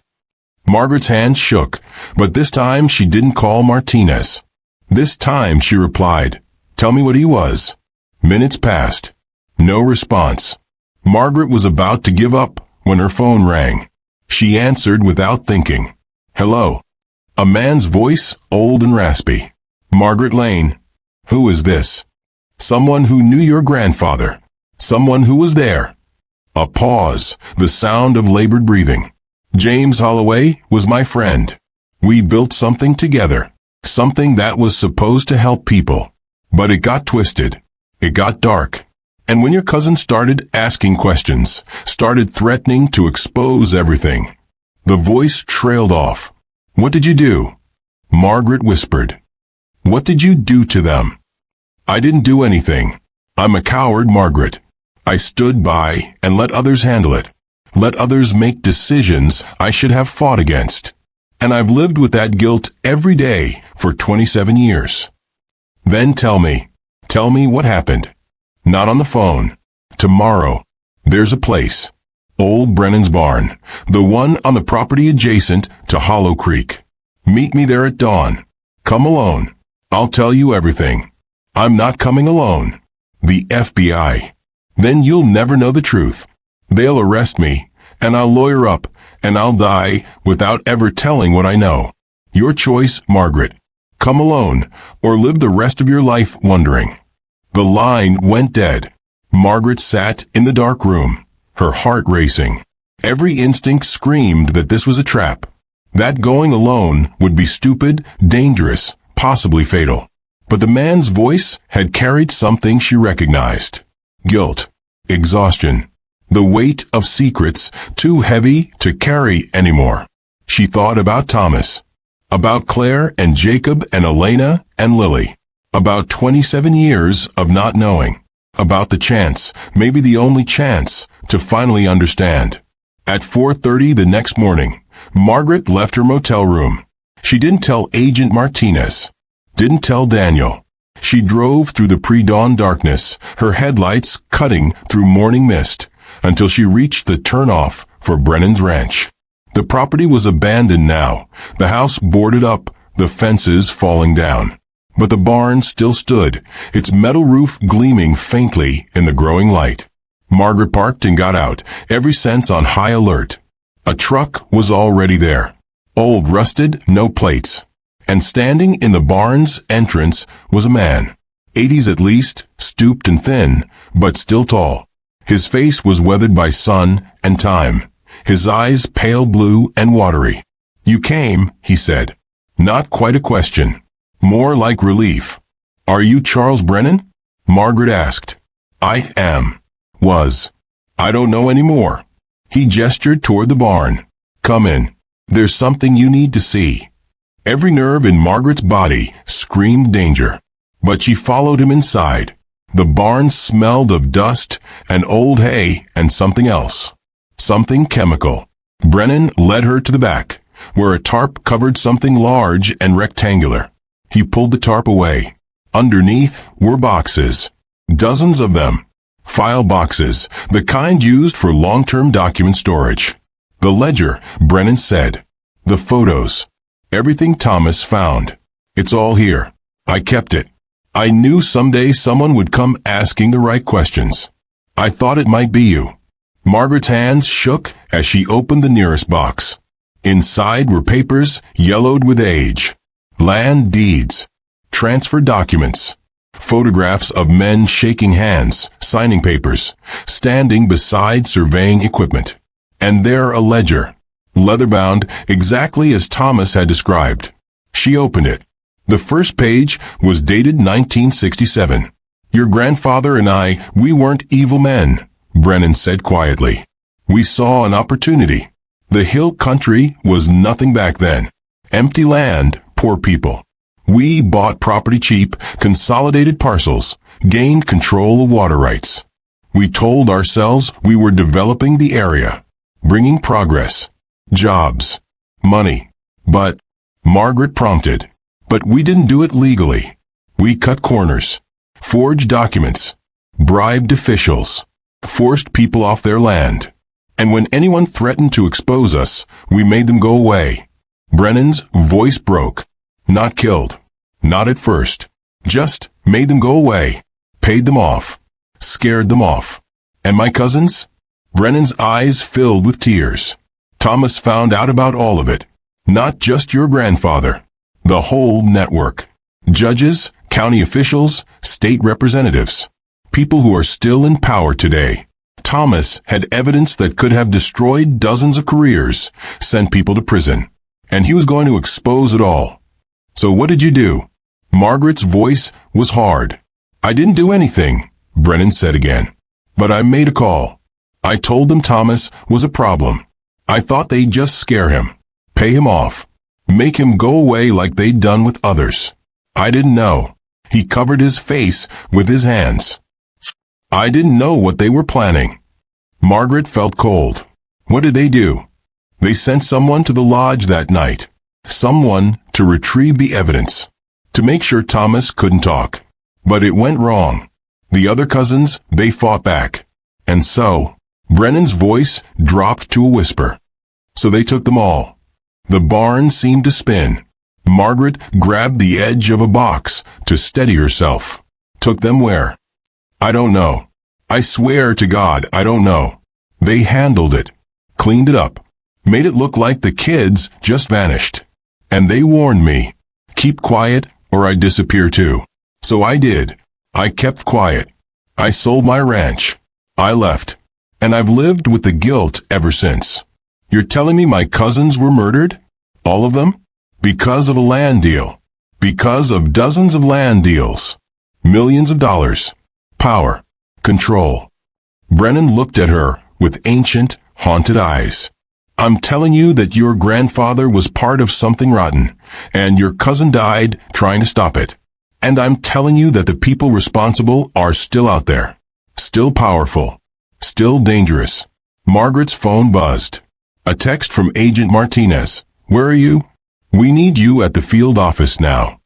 Margaret's hands shook, but this time she didn't call Martinez. This time she replied, Tell me what he was. Minutes passed. No response. Margaret was about to give up when her phone rang. She answered without thinking. Hello. A man's voice, old and raspy. Margaret Lane. Who is this? Someone who knew your grandfather. Someone who was there. A pause, the sound of labored breathing. James Holloway was my friend. We built something together. Something that was supposed to help people. But it got twisted. It got dark. And when your cousin started asking questions, started threatening to expose everything, the voice trailed off. What did you do? Margaret whispered. What did you do to them? I didn't do anything. I'm a coward, Margaret. I stood by and let others handle it. Let others make decisions I should have fought against. And I've lived with that guilt every day for 27 years. Then tell me what happened. Not on the phone. Tomorrow, there's a place. Old Brennan's barn, the one on the property adjacent to Hollow Creek. Meet me there at dawn. Come alone. I'll tell you everything. I'm not coming alone. The FBI. Then you'll never know the truth. They'll arrest me, and I'll lawyer up, and I'll die without ever telling what I know. Your choice, Margaret. Come alone, or live the rest of your life wondering. The line went dead. Margaret sat in the dark room, her heart racing. Every instinct screamed that this was a trap, that going alone would be stupid, dangerous, possibly fatal. But the man's voice had carried something she recognized. Guilt, exhaustion, the weight of secrets too heavy to carry anymore. She thought about Thomas, about Claire and Jacob and Elena and Lily, about 27 years of not knowing, about the chance, maybe the only chance, to finally understand. At 4:30 the next morning, Margaret left her motel room. She didn't tell Agent Martinez, didn't tell Daniel. She drove through the pre-dawn darkness, her headlights cutting through morning mist, until she reached the turnoff for Brennan's ranch. The property was abandoned now, the house boarded up, the fences falling down. But the barn still stood, its metal roof gleaming faintly in the growing light. Margaret parked and got out, every sense on high alert. A truck was already there. Old, rusted, no plates. And standing in the barn's entrance was a man. 80s at least, stooped and thin, but still tall. His face was weathered by sun and time. His eyes pale blue and watery. "You came," he said. Not quite a question. More like relief. "Are you Charles Brennan?" Margaret asked. "I am. Was. I don't know anymore." He gestured toward the barn. "Come in. There's something you need to see." Every nerve in Margaret's body screamed danger. But she followed him inside. The barn smelled of dust and old hay and something else. Something chemical. Brennan led her to the back, where a tarp covered something large and rectangular. He pulled the tarp away. Underneath were boxes. Dozens of them. File boxes, the kind used for long-term document storage. The ledger, Brennan said. The photos. Everything Thomas found. "It's all here. I kept it. I knew someday someone would come asking the right questions. I thought it might be you." Margaret's hands shook as she opened the nearest box. Inside were papers yellowed with age. Land deeds. Transfer documents. Photographs of men shaking hands, signing papers, standing beside surveying equipment. And there a ledger. Leather-bound, exactly as Thomas had described. She opened it. The first page was dated 1967. "Your grandfather and I, we weren't evil men," Brennan said quietly. "We saw an opportunity. The hill country was nothing back then. Empty land, poor people. We bought property cheap, consolidated parcels, gained control of water rights. We told ourselves we were developing the area, bringing progress, jobs, money. But," Margaret prompted, "but we didn't do it legally. We cut corners, forged documents, bribed officials, forced people off their land. And when anyone threatened to expose us, we made them go away." Brennan's voice broke. "Not killed. Not at first. Just made them go away. Paid them off. Scared them off. And my cousins?" Brennan's eyes filled with tears. "Thomas found out about all of it. Not just your grandfather. The whole network. Judges, county officials, state representatives. People who are still in power today. Thomas had evidence that could have destroyed dozens of careers, sent people to prison. And he was going to expose it all. So what did you do?" Margaret's voice was hard. "I didn't do anything," Brennan said again. "But I made a call. I told them Thomas was a problem. I thought they'd just scare him, pay him off, make him go away like they'd done with others. I didn't know." He covered his face with his hands. I didn't know what they were planning. Margaret felt cold. What did they do? They sent someone to the lodge that night. Someone to retrieve the evidence. To make sure Thomas couldn't talk. But it went wrong. The other cousins, they fought back. And so, Brennan's voice dropped to a whisper. So they took them all. The barn seemed to spin. Margaret grabbed the edge of a box to steady herself. Took them where? I don't know. I swear to God, I don't know. They handled it. Cleaned it up. Made it look like the kids just vanished. And they warned me. Keep quiet or I disappear too. So I did. I kept quiet. I sold my ranch. I left. And I've lived with the guilt ever since. You're telling me my cousins were murdered? All of them? Because of a land deal. Because of dozens of land deals. Millions of dollars. Power. Control. Brennan looked at her with ancient, haunted eyes. I'm telling you that your grandfather was part of something rotten, and your cousin died trying to stop it. And I'm telling you that the people responsible are still out there. Still powerful. Still dangerous. Margaret's phone buzzed. A text from Agent Martinez. Where are you? We need you at the field office now.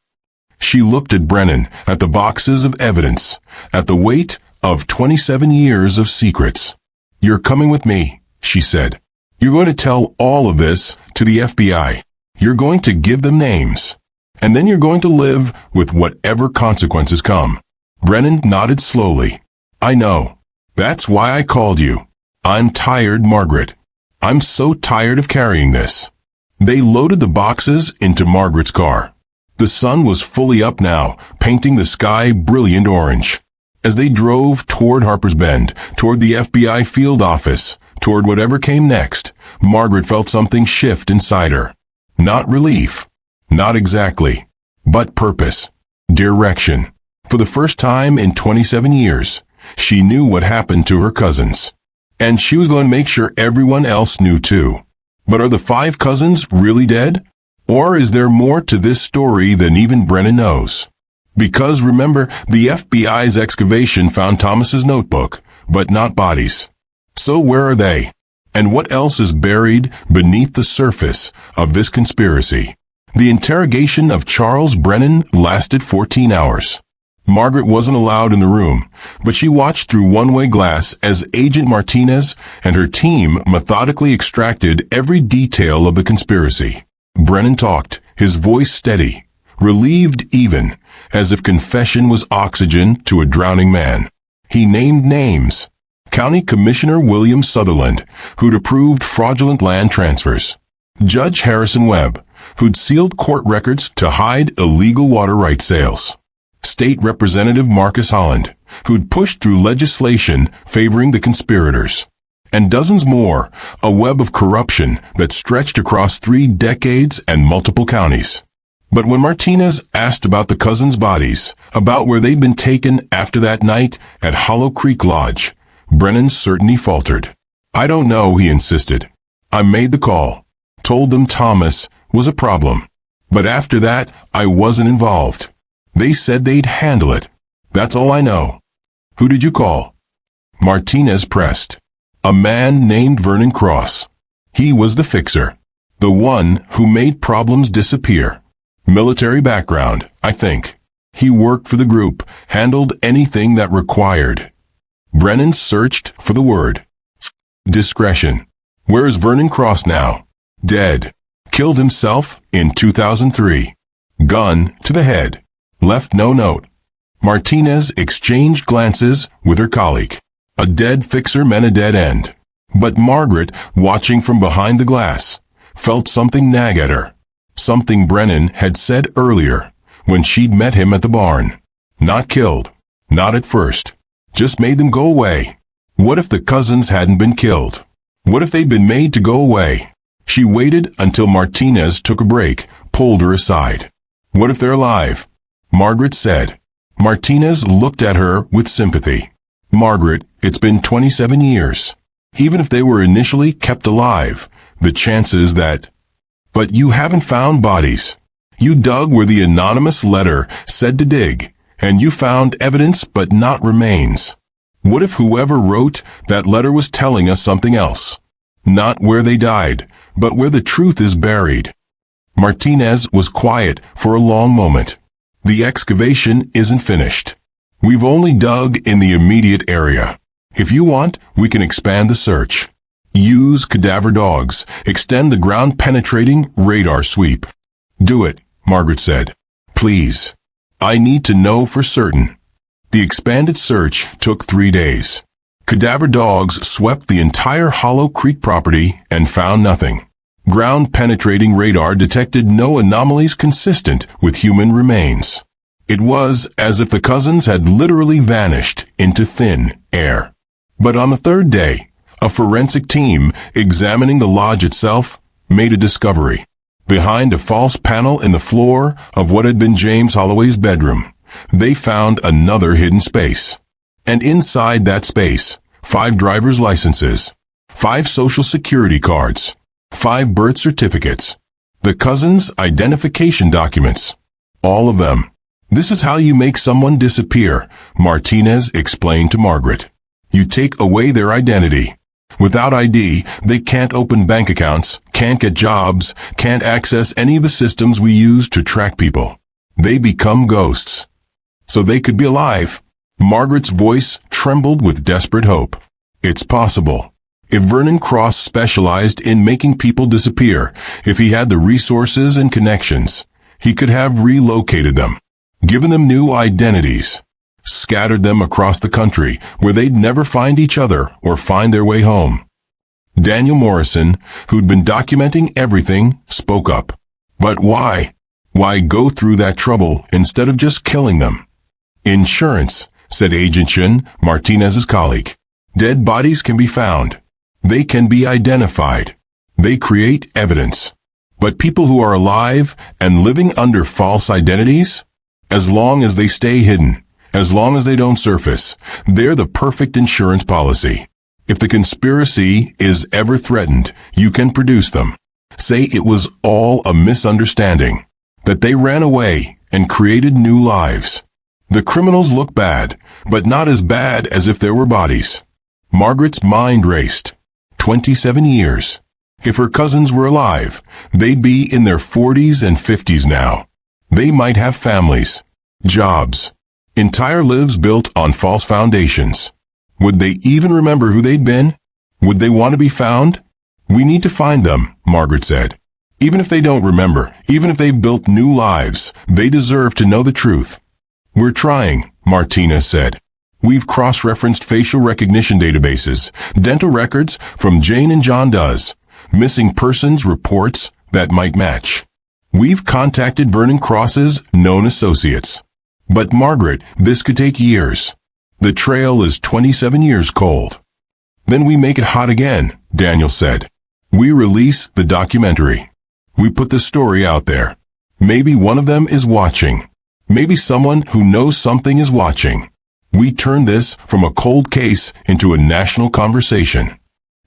She looked at Brennan, at the boxes of evidence, at the weight of 27 years of secrets. You're coming with me, she said. You're going to tell all of this to the FBI. You're going to give them names. And then you're going to live with whatever consequences come. Brennan nodded slowly. I know. That's why I called you. I'm tired, Margaret. I'm so tired of carrying this. They loaded the boxes into Margaret's car. The sun was fully up now, painting the sky brilliant orange. As they drove toward Harper's Bend, toward the FBI field office, toward whatever came next, Margaret felt something shift inside her. Not relief. Not exactly. But purpose. Direction. For the first time in 27 years, she knew what happened to her cousins. And she was going to make sure everyone else knew too. But are the 5 cousins really dead? Or is there more to this story than even Brennan knows? Because remember, the FBI's excavation found Thomas's notebook, but not bodies. So where are they? And what else is buried beneath the surface of this conspiracy? The interrogation of Charles Brennan lasted 14 hours. Margaret wasn't allowed in the room, but she watched through one-way glass as Agent Martinez and her team methodically extracted every detail of the conspiracy. Brennan talked, his voice steady, relieved even, as if confession was oxygen to a drowning man. He named names. County Commissioner William Sutherland, who'd approved fraudulent land transfers. Judge Harrison Webb, who'd sealed court records to hide illegal water rights sales. State Representative Marcus Holland, who'd pushed through legislation favoring the conspirators. And dozens more, a web of corruption that stretched across 3 decades and multiple counties. But when Martinez asked about the cousins' bodies, about where they'd been taken after that night at Hollow Creek Lodge, Brennan's certainty faltered. I don't know, he insisted. I made the call, told them Thomas was a problem. But after that, I wasn't involved. They said they'd handle it. That's all I know. Who did you call? Martinez pressed. A man named Vernon Cross. He was the fixer. The one who made problems disappear. Military background, I think. He worked for the group, handled anything that required. Brennan searched for the word. Discretion. Where is Vernon Cross now? Dead. Killed himself in 2003. Gun to the head. Left no note. Martinez exchanged glances with her colleague. A dead fixer meant a dead end. But Margaret, watching from behind the glass, felt something nag at her. Something Brennan had said earlier, when she'd met him at the barn. Not killed. Not at first. Just made them go away. What if the cousins hadn't been killed? What if they'd been made to go away? She waited until Martinez took a break, pulled her aside. What if they're alive? Margaret said. Martinez looked at her with sympathy. Margaret, it's been 27 years. Even if they were initially kept alive, the chances that... But you haven't found bodies. You dug where the anonymous letter said to dig, and you found evidence but not remains. What if whoever wrote that letter was telling us something else? Not where they died, but where the truth is buried. Martinez was quiet for a long moment. The excavation isn't finished. We've only dug in the immediate area. If you want, we can expand the search. Use cadaver dogs. Extend the ground-penetrating radar sweep. Do it, Margaret said. Please. I need to know for certain. The expanded search took 3 days. Cadaver dogs swept the entire Hollow Creek property and found nothing. Ground-penetrating radar detected no anomalies consistent with human remains. It was as if the cousins had literally vanished into thin air. But on the third day, a forensic team examining the lodge itself made a discovery. Behind a false panel in the floor of what had been James Holloway's bedroom, they found another hidden space. And inside that space, 5 driver's licenses, 5 social security cards, 5 birth certificates, the cousins' identification documents, all of them. This is how you make someone disappear, Martinez explained to Margaret. You take away their identity. Without ID, they can't open bank accounts, can't get jobs, can't access any of the systems we use to track people. They become ghosts. So they could be alive. Margaret's voice trembled with desperate hope. It's possible. If Vernon Cross specialized in making people disappear, if he had the resources and connections, he could have relocated them, given them new identities, scattered them across the country where they'd never find each other or find their way home. Daniel Morrison, who'd been documenting everything, spoke up. But why? Why go through that trouble instead of just killing them? Insurance, said Agent Shin, Martinez's colleague. Dead bodies can be found. They can be identified. They create evidence. But people who are alive and living under false identities, as long as they stay hidden, as long as they don't surface, they're the perfect insurance policy. If the conspiracy is ever threatened, you can produce them. Say it was all a misunderstanding, that they ran away and created new lives. The criminals look bad, but not as bad as if there were bodies. Margaret's mind raced. 27 years. If her cousins were alive, they'd be in their 40s and 50s now. They might have families, jobs, entire lives built on false foundations. Would they even remember who they'd been? Would they want to be found? We need to find them, Margaret said. Even if they don't remember, even if they've built new lives, they deserve to know the truth. We're trying, Martinez said. We've cross-referenced facial recognition databases, dental records from Jane and John Does, missing persons reports that might match. We've contacted Vernon Cross's known associates. But Margaret, this could take years. The trail is 27 years cold. Then we make it hot again, Daniel said. We release the documentary. We put the story out there. Maybe one of them is watching. Maybe someone who knows something is watching. We turn this from a cold case into a national conversation.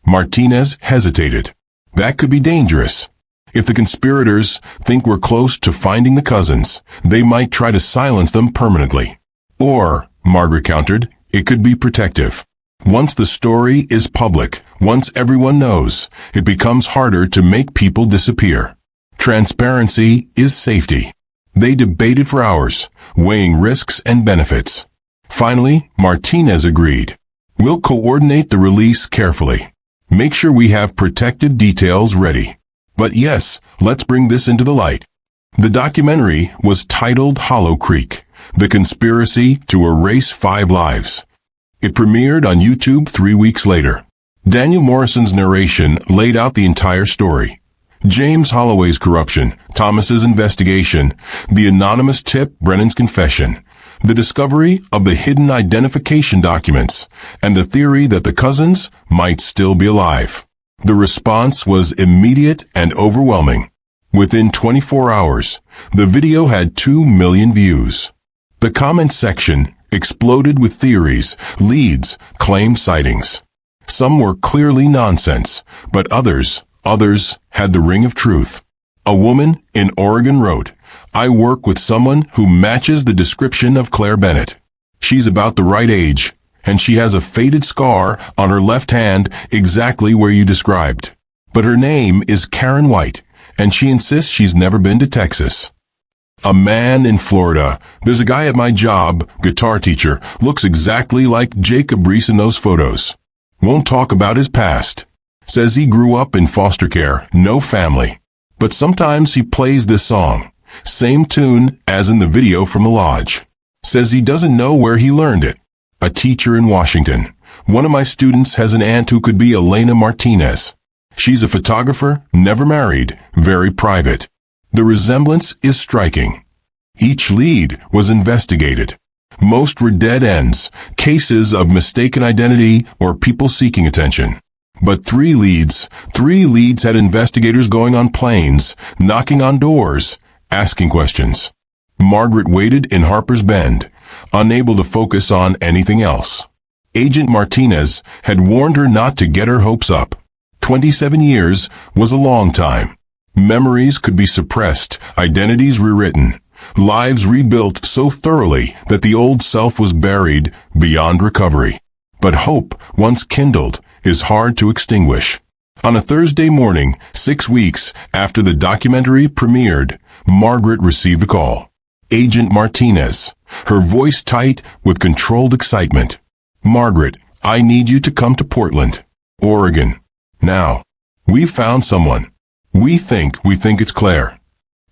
Martinez hesitated. That could be dangerous. If the conspirators think we're close to finding the cousins, they might try to silence them permanently. Or, Margaret countered, it could be protective. Once the story is public, once everyone knows, it becomes harder to make people disappear. Transparency is safety. They debated for hours, weighing risks and benefits. Finally, Martinez agreed. We'll coordinate the release carefully. Make sure we have protected details ready. But yes, let's bring this into the light. The documentary was titled Hollow Creek, The Conspiracy to Erase 5 Lives. It premiered on YouTube 3 weeks later. Daniel Morrison's narration laid out the entire story. James Holloway's corruption, Thomas's investigation, the anonymous tip, Brennan's confession, the discovery of the hidden identification documents, and the theory that the cousins might still be alive. The response was immediate and overwhelming. Within 24 hours, the video had 2 million views. The comment section exploded with theories, leads, claimed sightings. Some were clearly nonsense, but others had the ring of truth. A woman in Oregon wrote, I work with someone who matches the description of Claire Bennett. She's about the right age, and she has a faded scar on her left hand exactly where you described. But her name is Karen White, and she insists she's never been to Texas. A man in Florida. There's a guy at my job, guitar teacher, looks exactly like Jacob Reese in those photos. Won't talk about his past. Says he grew up in foster care, no family. But sometimes he plays this song. Same tune as in the video from the lodge. Says he doesn't know where he learned it. A teacher in Washington. One of my students has an aunt who could be Elena Martinez. She's a photographer, never married, very private. The resemblance is striking. Each lead was investigated. Most were dead ends, cases of mistaken identity or people seeking attention. But three leads had investigators going on planes, knocking on doors, asking questions. Margaret waited in Harper's Bend, unable to focus on anything else. Agent Martinez had warned her not to get her hopes up. 27 years was a long time. Memories could be suppressed, identities rewritten, lives rebuilt so thoroughly that the old self was buried beyond recovery. But hope, once kindled, is hard to extinguish. On a Thursday morning, 6 weeks after the documentary premiered, Margaret received a call. Agent Martinez, her voice tight with controlled excitement. "Margaret, I need you to come to Portland, Oregon. Now. We found someone. We think it's Claire."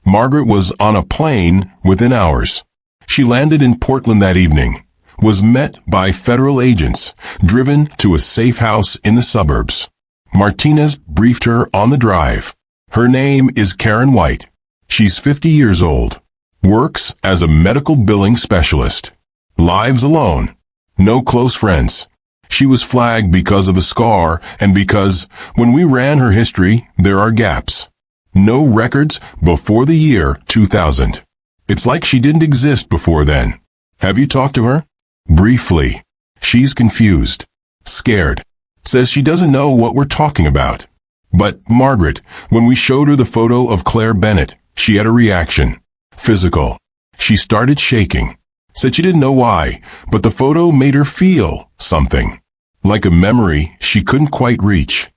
Margaret was on a plane within hours. She landed in Portland that evening, was met by federal agents, driven to a safe house in the suburbs. Martinez briefed her on the drive. Her name is Karen White. She's 50 years old. Works as a medical billing specialist. Lives alone. No close friends. She was flagged because of a scar and because, when we ran her history, there are gaps. No records before the year 2000. It's like she didn't exist before then. Have you talked to her? Briefly. She's confused. Scared. Says she doesn't know what we're talking about. But, Margaret, when we showed her the photo of Claire Bennett, she had a reaction. Physical. She started shaking. Said she didn't know why, but the photo made her feel something. Like a memory she couldn't quite reach.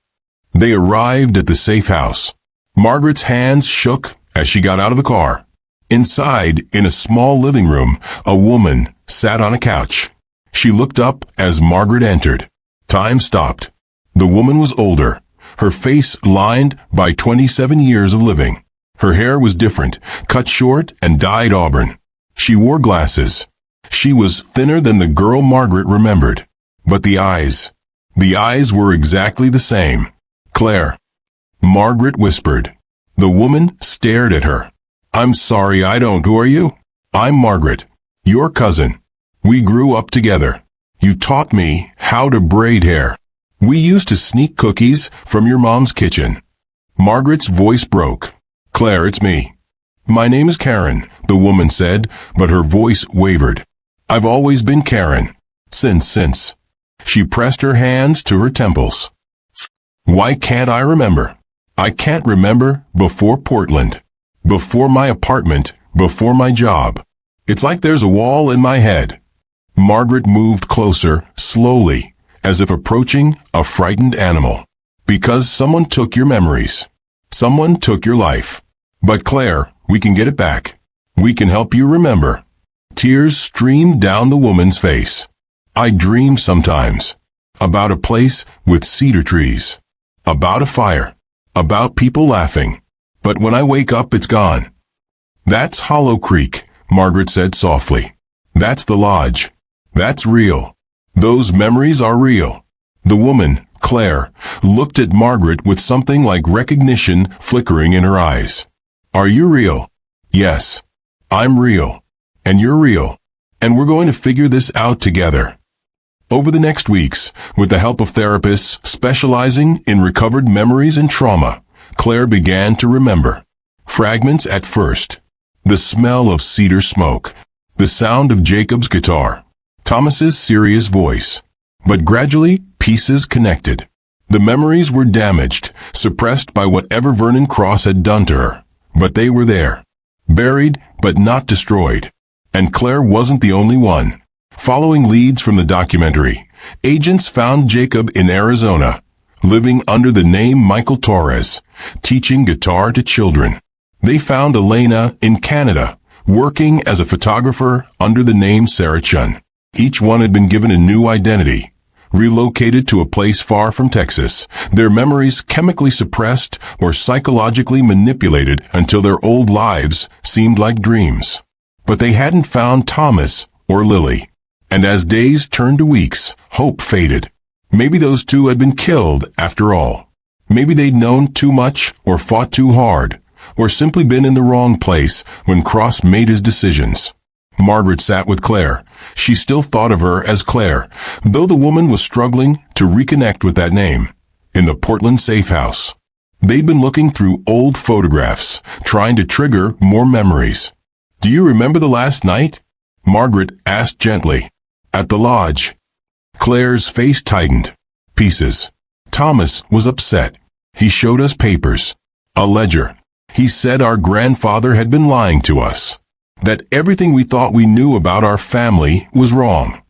They arrived at the safe house. Margaret's hands shook as she got out of the car. Inside, in a small living room, a woman sat on a couch. She looked up as Margaret entered. Time stopped. The woman was older, her face lined by 27 years of living. Her hair was different, cut short and dyed auburn. She wore glasses. She was thinner than the girl Margaret remembered. But the eyes were exactly the same. "Claire," Margaret whispered. The woman stared at her. "I'm sorry, who are you?" "I'm Margaret, your cousin. We grew up together. You taught me how to braid hair. We used to sneak cookies from your mom's kitchen." Margaret's voice broke. "Claire, it's me." "My name is Karen," the woman said, but her voice wavered. "I've always been Karen. Since. She pressed her hands to her temples. "Why can't I remember? I can't remember before Portland. Before my apartment, before my job. It's like there's a wall in my head." Margaret moved closer, slowly, as if approaching a frightened animal. "Because someone took your memories. Someone took your life. But Claire, we can get it back. We can help you remember." Tears streamed down the woman's face. "I dream sometimes. About a place with cedar trees. About a fire. About people laughing. But when I wake up, it's gone." "That's Hollow Creek," Margaret said softly. "That's the lodge. That's real. Those memories are real." The woman, Claire, looked at Margaret with something like recognition flickering in her eyes. "Are you real?" "Yes. I'm real. And you're real. And we're going to figure this out together." Over the next weeks, with the help of therapists specializing in recovered memories and trauma, Claire began to remember. Fragments at first. The smell of cedar smoke. The sound of Jacob's guitar. Thomas's serious voice. But gradually, pieces connected. The memories were damaged, suppressed by whatever Vernon Cross had done to her. But they were there. Buried, but not destroyed. And Claire wasn't the only one. Following leads from the documentary, agents found Jacob in Arizona, living under the name Michael Torres, teaching guitar to children. They found Elena in Canada, working as a photographer under the name Sarah Chun. Each one had been given a new identity, relocated to a place far from Texas, their memories chemically suppressed or psychologically manipulated until their old lives seemed like dreams. But they hadn't found Thomas or Lily. And as days turned to weeks, hope faded. Maybe those two had been killed after all. Maybe they'd known too much or fought too hard, or simply been in the wrong place when Cross made his decisions. Margaret sat with Claire. She still thought of her as Claire, though the woman was struggling to reconnect with that name. In the Portland safe house, they'd been looking through old photographs, trying to trigger more memories. "Do you remember the last night?" Margaret asked gently. "At the lodge." Claire's face tightened. "Pieces." Thomas was upset. "He showed us papers. A ledger. He said our grandfather had been lying to us. That everything we thought we knew about our family was wrong."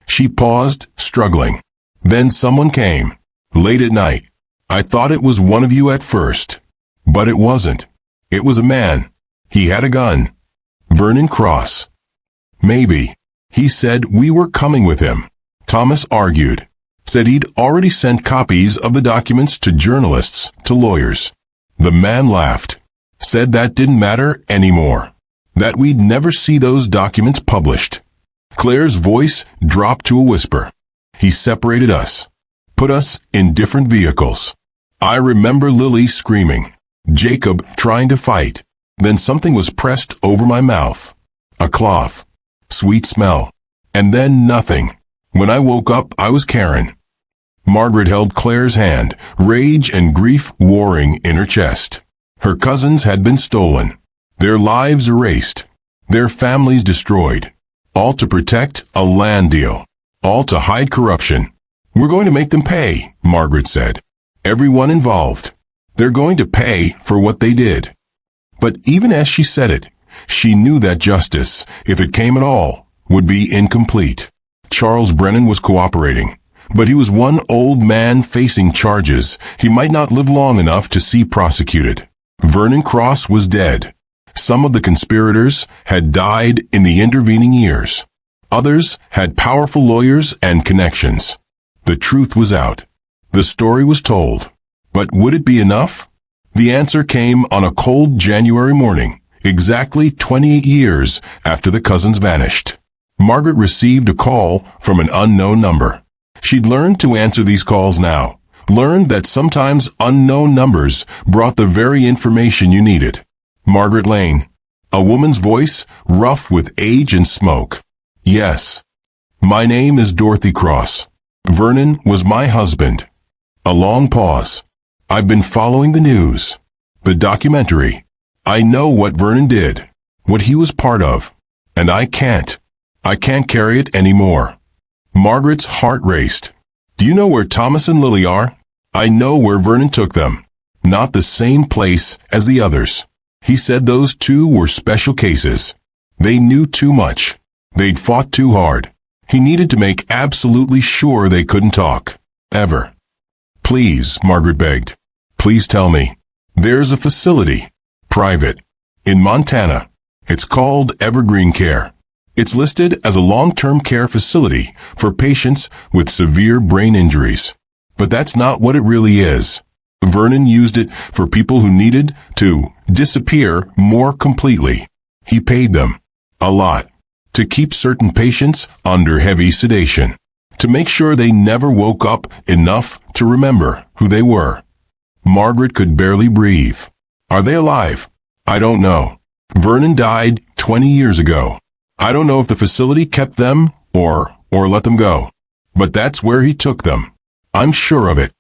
She paused, struggling. "Then someone came. Late at night. I thought it was one of you at first. But it wasn't. It was a man. He had a gun. Vernon Cross." "Maybe. He said we were coming with him." Thomas argued. Said he'd already sent copies of the documents to journalists, to lawyers. The man laughed. Said that didn't matter anymore. That we'd never see those documents published. Claire's voice dropped to a whisper. "He separated us. Put us in different vehicles. I remember Lily screaming. Jacob trying to fight. Then something was pressed over my mouth. A cloth. Sweet smell. And then nothing. When I woke up, I was Karen." Margaret held Claire's hand, rage and grief warring in her chest. Her cousins had been stolen. Their lives erased. Their families destroyed. All to protect a land deal. All to hide corruption. "We're going to make them pay," Margaret said. "Everyone involved. They're going to pay for what they did." But even as she said it, she knew that justice, if it came at all, would be incomplete. Charles Brennan was cooperating, but he was one old man facing charges he might not live long enough to see prosecuted. Vernon Cross was dead. Some of the conspirators had died in the intervening years. Others had powerful lawyers and connections. The truth was out. The story was told. But would it be enough? The answer came on a cold January morning, exactly 28 years after the cousins vanished. Margaret received a call from an unknown number. She'd learned to answer these calls now, learned that sometimes unknown numbers brought the very information you needed. Margaret Lane. A woman's voice, rough with age and smoke. "Yes. My name is Dorothy Cross. Vernon was my husband." A long pause. "I've been following the news. The documentary. I know what Vernon did, what he was part of. And I can't carry it anymore." Margaret's heart raced. "Do you know where Thomas and Lily are?" "I know where Vernon took them. Not the same place as the others. He said those two were special cases. They knew too much. They'd fought too hard. He needed to make absolutely sure they couldn't talk. Ever." "Please," Margaret begged. "Please tell me. There's a facility. Private. In Montana. It's called Evergreen Care. It's listed as a long-term care facility for patients with severe brain injuries. But that's not what it really is. Vernon used it for people who needed to disappear more completely. He paid them. A lot. To keep certain patients under heavy sedation. To make sure they never woke up enough to remember who they were." Margaret could barely breathe. "Are they alive?" "I don't know. Vernon died 20 years ago. I don't know if the facility kept them or let them go. But that's where he took them. I'm sure of it."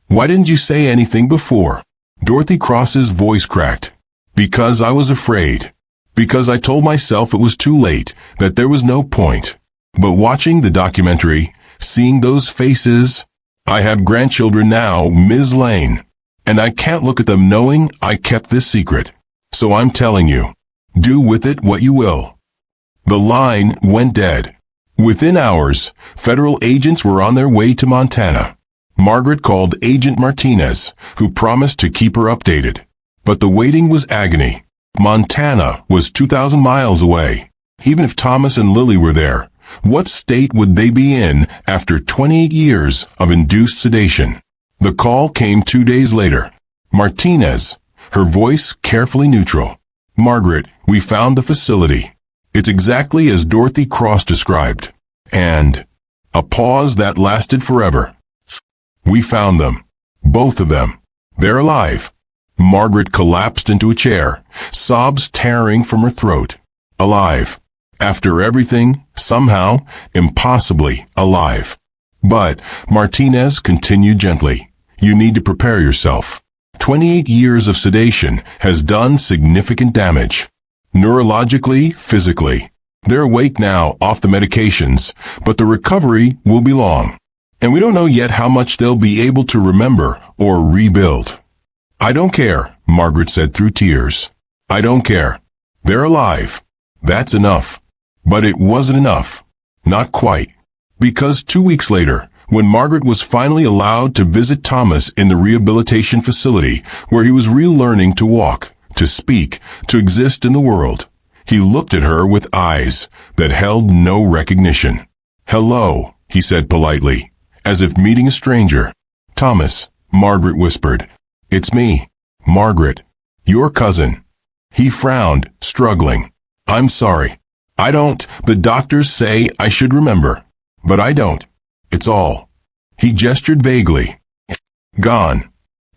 "Why didn't you say anything before?" Dorothy Cross's voice cracked. "Because I was afraid. Because I told myself it was too late, that there was no point. But watching the documentary, seeing those faces, I have grandchildren now, Ms. Lane, and I can't look at them knowing I kept this secret. So I'm telling you, do with it what you will." The line went dead. Within hours, federal agents were on their way to Montana. Margaret called Agent Martinez, who promised to keep her updated. But the waiting was agony. Montana was 2,000 miles away. Even if Thomas and Lily were there, what state would they be in after 28 years of induced sedation? The call came 2 days later. Martinez, her voice carefully neutral. "Margaret, we found the facility. It's exactly as Dorothy Cross described." And a pause that lasted forever. "We found them. Both of them. They're alive." Margaret collapsed into a chair, sobs tearing from her throat. Alive. After everything, somehow, impossibly alive. But Martinez continued gently. "You need to prepare yourself. 28 years of sedation has done significant damage. Neurologically, physically. They're awake now off the medications, but the recovery will be long. And we don't know yet how much they'll be able to remember or rebuild." "I don't care," Margaret said through tears. "I don't care. They're alive. That's enough." But it wasn't enough. Not quite. Because 2 weeks later, when Margaret was finally allowed to visit Thomas in the rehabilitation facility where he was relearning to walk, to speak, to exist in the world, he looked at her with eyes that held no recognition. "Hello," he said politely, as if meeting a stranger. "Thomas," Margaret whispered. "It's me, Margaret, your cousin." He frowned, struggling. "I'm sorry. The doctors say I should remember. But I don't. It's all." He gestured vaguely. "Gone."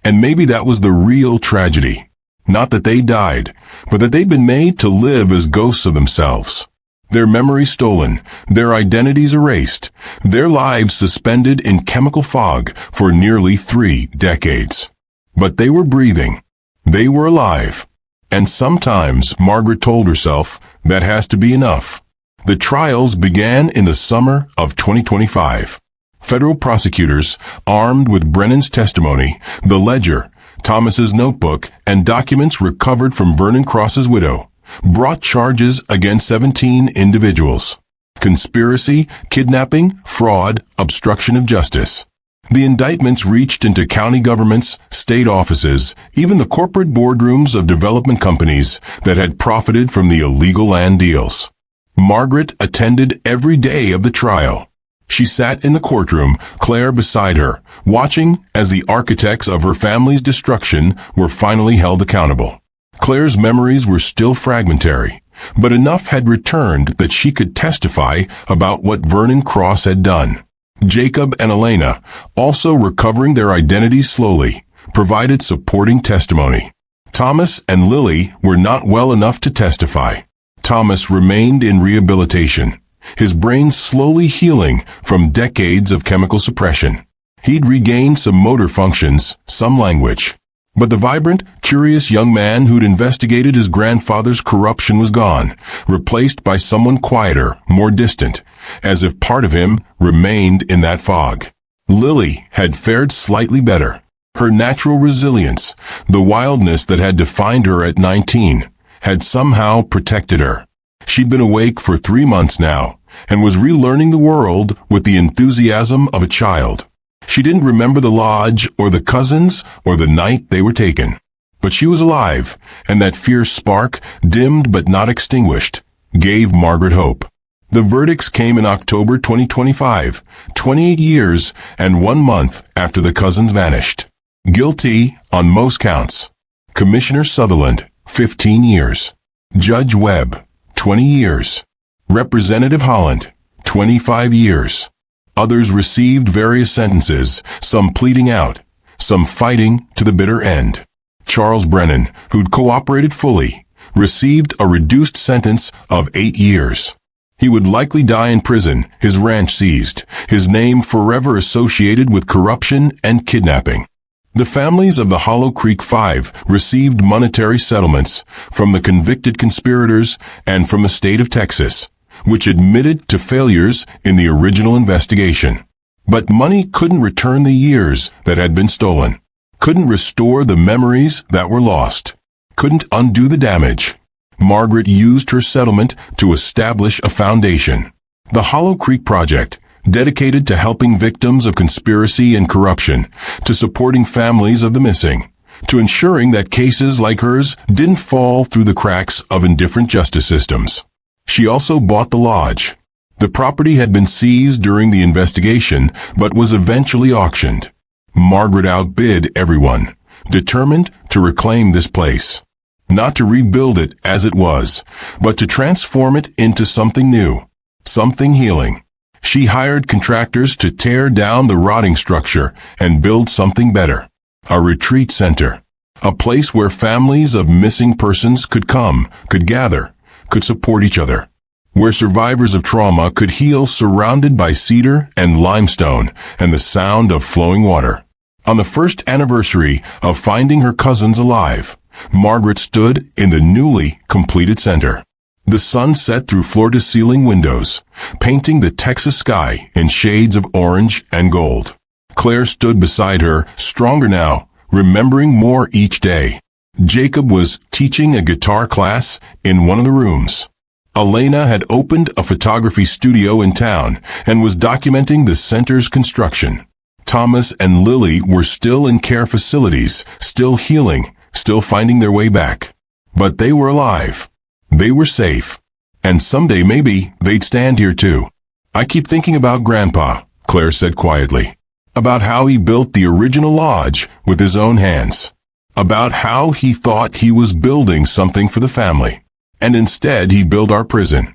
And maybe that was the real tragedy. Not that they died, but that they'd been made to live as ghosts of themselves. Their memories stolen, their identities erased, their lives suspended in chemical fog for nearly 3 decades. But they were breathing. They were alive. And sometimes, Margaret told herself, that has to be enough. The trials began in the summer of 2025. Federal prosecutors, armed with Brennan's testimony, the ledger, Thomas's notebook, and documents recovered from Vernon Cross's widow, brought charges against 17 individuals. Conspiracy, kidnapping, fraud, obstruction of justice. The indictments reached into county governments, state offices, even the corporate boardrooms of development companies that had profited from the illegal land deals. Margaret attended every day of the trial. She sat in the courtroom, Claire beside her, watching as the architects of her family's destruction were finally held accountable. Claire's memories were still fragmentary, but enough had returned that she could testify about what Vernon Cross had done. Jacob and Elena, also recovering their identities slowly, provided supporting testimony. Thomas and Lily were not well enough to testify. Thomas remained in rehabilitation, his brain slowly healing from decades of chemical suppression. He'd regained some motor functions, some language. But the vibrant, curious young man who'd investigated his grandfather's corruption was gone, replaced by someone quieter, more distant, as if part of him remained in that fog. Lily had fared slightly better. Her natural resilience, the wildness that had defined her at 19, had somehow protected her. She'd been awake for 3 months now, and was relearning the world with the enthusiasm of a child. She didn't remember the lodge, or the cousins, or the night they were taken. But she was alive, and that fierce spark, dimmed but not extinguished, gave Margaret hope. The verdicts came in October 2025, 28 years and 1 month after the cousins vanished. Guilty on most counts. Commissioner Sutherland, 15 years. Judge Webb, 20 years. Representative Holland, 25 years. Others received various sentences, some pleading out, some fighting to the bitter end. Charles Brennan, who'd cooperated fully, received a reduced sentence of 8 years. He would likely die in prison, his ranch seized, his name forever associated with corruption and kidnapping. The families of the Hollow Creek Five received monetary settlements from the convicted conspirators and from the state of Texas, which admitted to failures in the original investigation. But money couldn't return the years that had been stolen, couldn't restore the memories that were lost, couldn't undo the damage. Margaret used her settlement to establish a foundation. The Hollow Creek Project, dedicated to helping victims of conspiracy and corruption, to supporting families of the missing, to ensuring that cases like hers didn't fall through the cracks of indifferent justice systems. She also bought the lodge. The property had been seized during the investigation, but was eventually auctioned. Margaret outbid everyone, determined to reclaim this place. Not to rebuild it as it was, but to transform it into something new, something healing. She hired contractors to tear down the rotting structure and build something better. A retreat center. A place where families of missing persons could come, could gather, could support each other. Where survivors of trauma could heal surrounded by cedar and limestone and the sound of flowing water. On the first anniversary of finding her cousins alive, Margaret stood in the newly completed center. The sun set through floor-to-ceiling windows, painting the Texas sky in shades of orange and gold. Claire stood beside her, stronger now, remembering more each day. Jacob was teaching a guitar class in one of the rooms. Elena had opened a photography studio in town and was documenting the center's construction. Thomas and Lily were still in care facilities, still healing, still finding their way back. But they were alive. They were safe. And someday maybe they'd stand here too. I keep thinking about Grandpa, Claire said quietly. About how he built the original lodge with his own hands. About how he thought he was building something for the family. And instead he built our prison.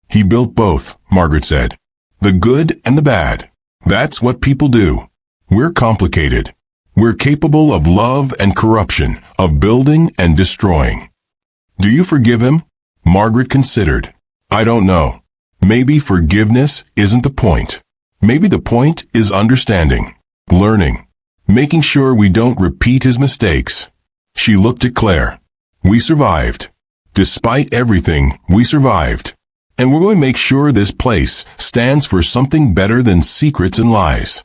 He built both, Margaret said. The good and the bad. That's what people do. We're complicated. We're capable of love and corruption, of building and destroying. Do you forgive him? Margaret considered. I don't know. Maybe forgiveness isn't the point. Maybe the point is understanding, learning, making sure we don't repeat his mistakes. She looked at Claire. We survived. Despite everything, we survived. And we're going to make sure this place stands for something better than secrets and lies.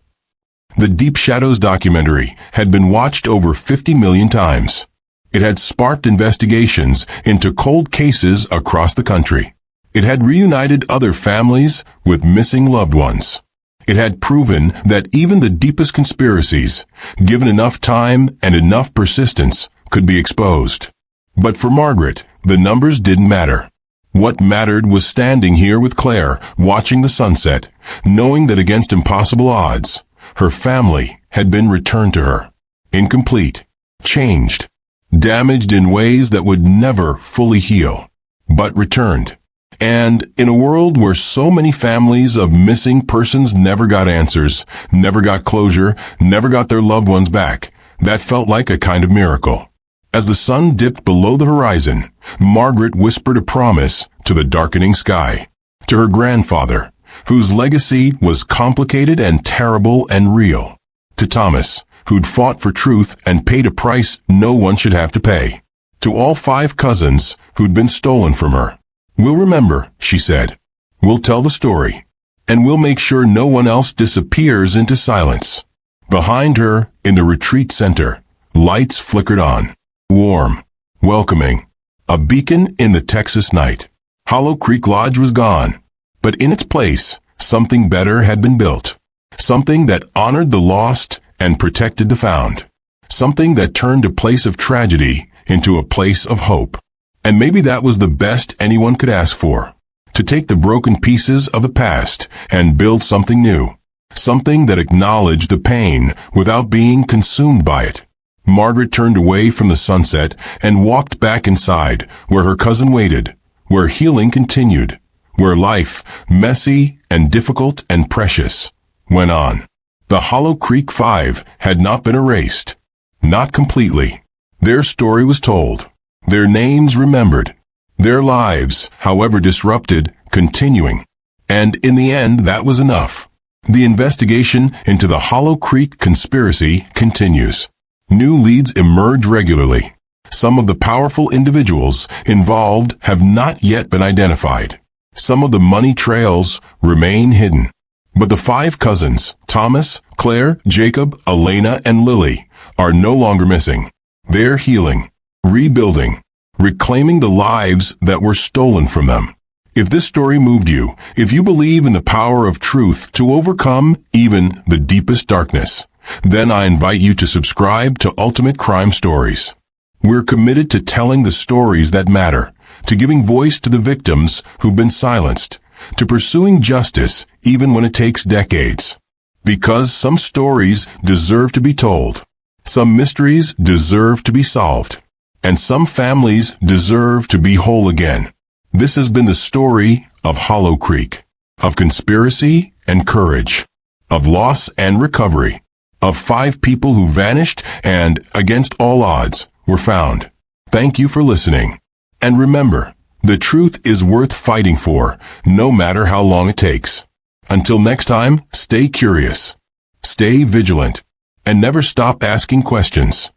The Deep Shadows documentary had been watched over 50 million times. It had sparked investigations into cold cases across the country. It had reunited other families with missing loved ones. It had proven that even the deepest conspiracies, given enough time and enough persistence, could be exposed. But for Margaret, the numbers didn't matter. What mattered was standing here with Claire, watching the sunset, knowing that against impossible odds, her family had been returned to her. Incomplete, changed, damaged in ways that would never fully heal, but returned. And in a world where so many families of missing persons never got answers, never got closure, never got their loved ones back, that felt like a kind of miracle. As the sun dipped below the horizon, Margaret whispered a promise to the darkening sky, to her grandfather, whose legacy was complicated and terrible and real, to Thomas, who'd fought for truth and paid a price no one should have to pay, to all 5 cousins who'd been stolen from her. We'll remember, she said. We'll tell the story. And we'll make sure no one else disappears into silence. Behind her, in the retreat center, lights flickered on. Warm, welcoming. A beacon in the Texas night. Hollow Creek Lodge was gone. But in its place, something better had been built. Something that honored the lost and protected the found. Something that turned a place of tragedy into a place of hope. And maybe that was the best anyone could ask for. To take the broken pieces of the past and build something new. Something that acknowledged the pain without being consumed by it. Margaret turned away from the sunset and walked back inside, where her cousin waited, where healing continued, where life, messy and difficult and precious, went on. The Hollow Creek 5 had not been erased. Not completely. Their story was told. Their names remembered. Their lives, however disrupted, continuing. And in the end, that was enough. The investigation into the Hollow Creek conspiracy continues. New leads emerge regularly. Some of the powerful individuals involved have not yet been identified. Some of the money trails remain hidden. But the 5 cousins, Thomas, Claire, Jacob, Elena, and Lily, are no longer missing. They're healing, rebuilding, reclaiming the lives that were stolen from them. If this story moved you, if you believe in the power of truth to overcome even the deepest darkness, then I invite you to subscribe to Ultimate Crime Stories. We're committed to telling the stories that matter, to giving voice to the victims who've been silenced, to pursuing justice even when it takes decades. Because some stories deserve to be told, some mysteries deserve to be solved, and some families deserve to be whole again. This has been the story of Hollow Creek, of conspiracy and courage, of loss and recovery, of 5 people who vanished and, against all odds, were found. Thank you for listening. And remember, the truth is worth fighting for, no matter how long it takes. Until next time, stay curious, stay vigilant, and never stop asking questions.